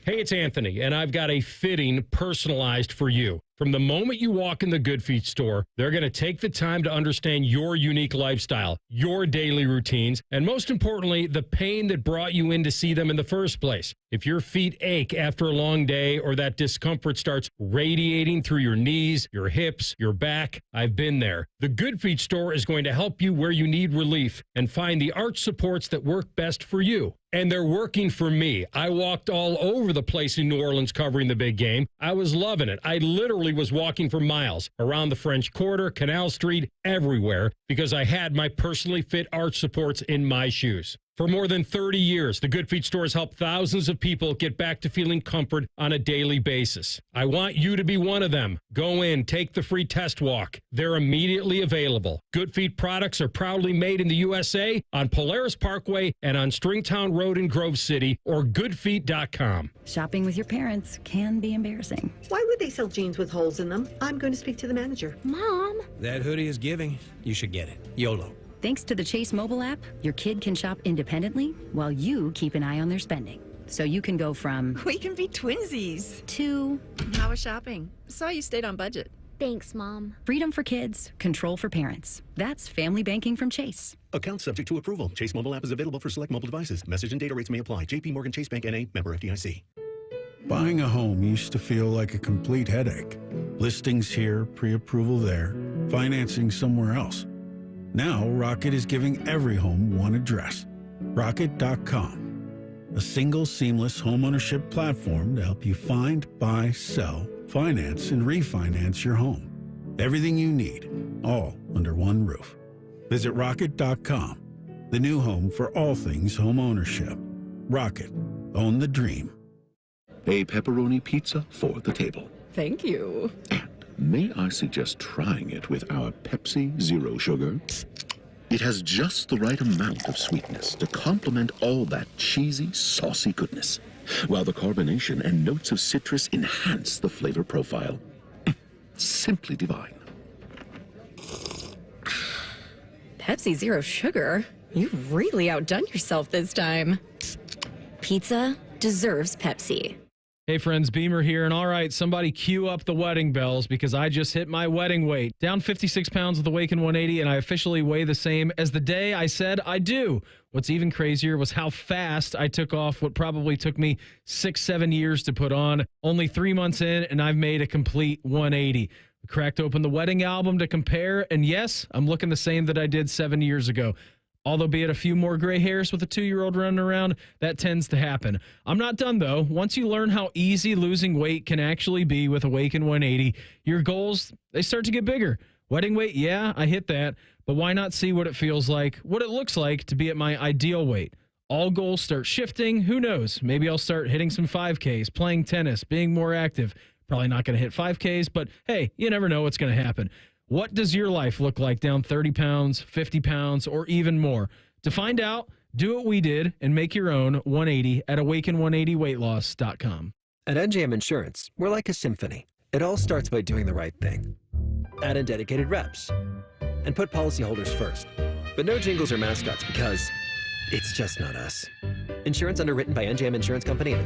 Hey, it's Anthony, and I've got a fitting personalized for you. From the moment you walk in the Good Feet store, they're going to take the time to understand your unique lifestyle, your daily routines, and most importantly, the pain that brought you in to see them in the first place. If your feet ache after a long day or that discomfort starts radiating through your knees, your hips, your back, I've been there. The Good Feet store is going to help you where you need relief and find the arch supports that work best for you. And they're working for me. I walked all over the place in New Orleans covering the big game. I was loving it. I literally was walking for miles around the French Quarter, Canal Street, everywhere, because I had my personally fit arch supports in my shoes. For more than 30 years, the Good Feet store has helped thousands of people get back to feeling comfort on a daily basis. I want you to be one of them. Go in, take the free test walk. They're immediately available. Good Feet products are proudly made in the USA on Polaris Parkway and on Stringtown Road in Grove City or goodfeet.com. Shopping with your parents can be embarrassing. Why would they sell jeans with holes in them? I'm going to speak to the manager. Mom! That hoodie is giving. You should get it. YOLO. Thanks to the Chase mobile app, your kid can shop independently while you keep an eye on their spending. So you can go from... We can be twinsies. ...to... How was shopping? Saw you stayed on budget. Thanks, Mom. Freedom for kids, control for parents. That's family banking from Chase. Account subject to approval. Chase mobile app is available for select mobile devices. Message and data rates may apply. JP Morgan Chase Bank N.A. member FDIC. Buying a home used to feel like a complete headache. Listings here, pre-approval there, financing somewhere else. Now, Rocket is giving every home one address. Rocket.com. A single seamless homeownership platform to help you find, buy, sell, finance, and refinance your home. Everything you need, all under one roof. Visit Rocket.com, the new home for all things homeownership. Rocket. Own the dream. A pepperoni pizza for the table. Thank you. May I suggest trying it with our Pepsi Zero Sugar? It has just the right amount of sweetness to complement all that cheesy, saucy goodness, while the carbonation and notes of citrus enhance the flavor profile. Simply divine. Pepsi Zero Sugar? You've really outdone yourself this time. Pizza deserves Pepsi. Hey friends, Beamer here, and all right, somebody cue up the wedding bells because I just hit my wedding weight. Down 56 pounds with the Awaken 180, and I officially weigh the same as the day I said I do. What's even crazier was how fast I took off what probably took me 6-7 years to put on. Only 3 months in, and I've made a complete 180. I cracked open the wedding album to compare, and yes, I'm looking the same that I did 7 years ago. Although be it a few more gray hairs with a 2-year-old running around, that tends to happen. I'm not done, though. Once you learn how easy losing weight can actually be with Awaken 180, your goals, they start to get bigger. Wedding weight, yeah, I hit that. But why not see what it feels like, what it looks like to be at my ideal weight? All goals start shifting. Who knows? Maybe I'll start hitting some 5Ks, playing tennis, being more active. Probably not going to hit 5Ks, but hey, you never know what's going to happen. What does your life look like down 30 pounds, 50 pounds, or even more? To find out, do what we did and make your own 180 at awaken180weightloss.com. At NJM Insurance, we're like a symphony. It all starts by doing the right thing. Add in dedicated reps and put policyholders first. But no jingles or mascots because it's just not us. Insurance underwritten by NJM Insurance Company and its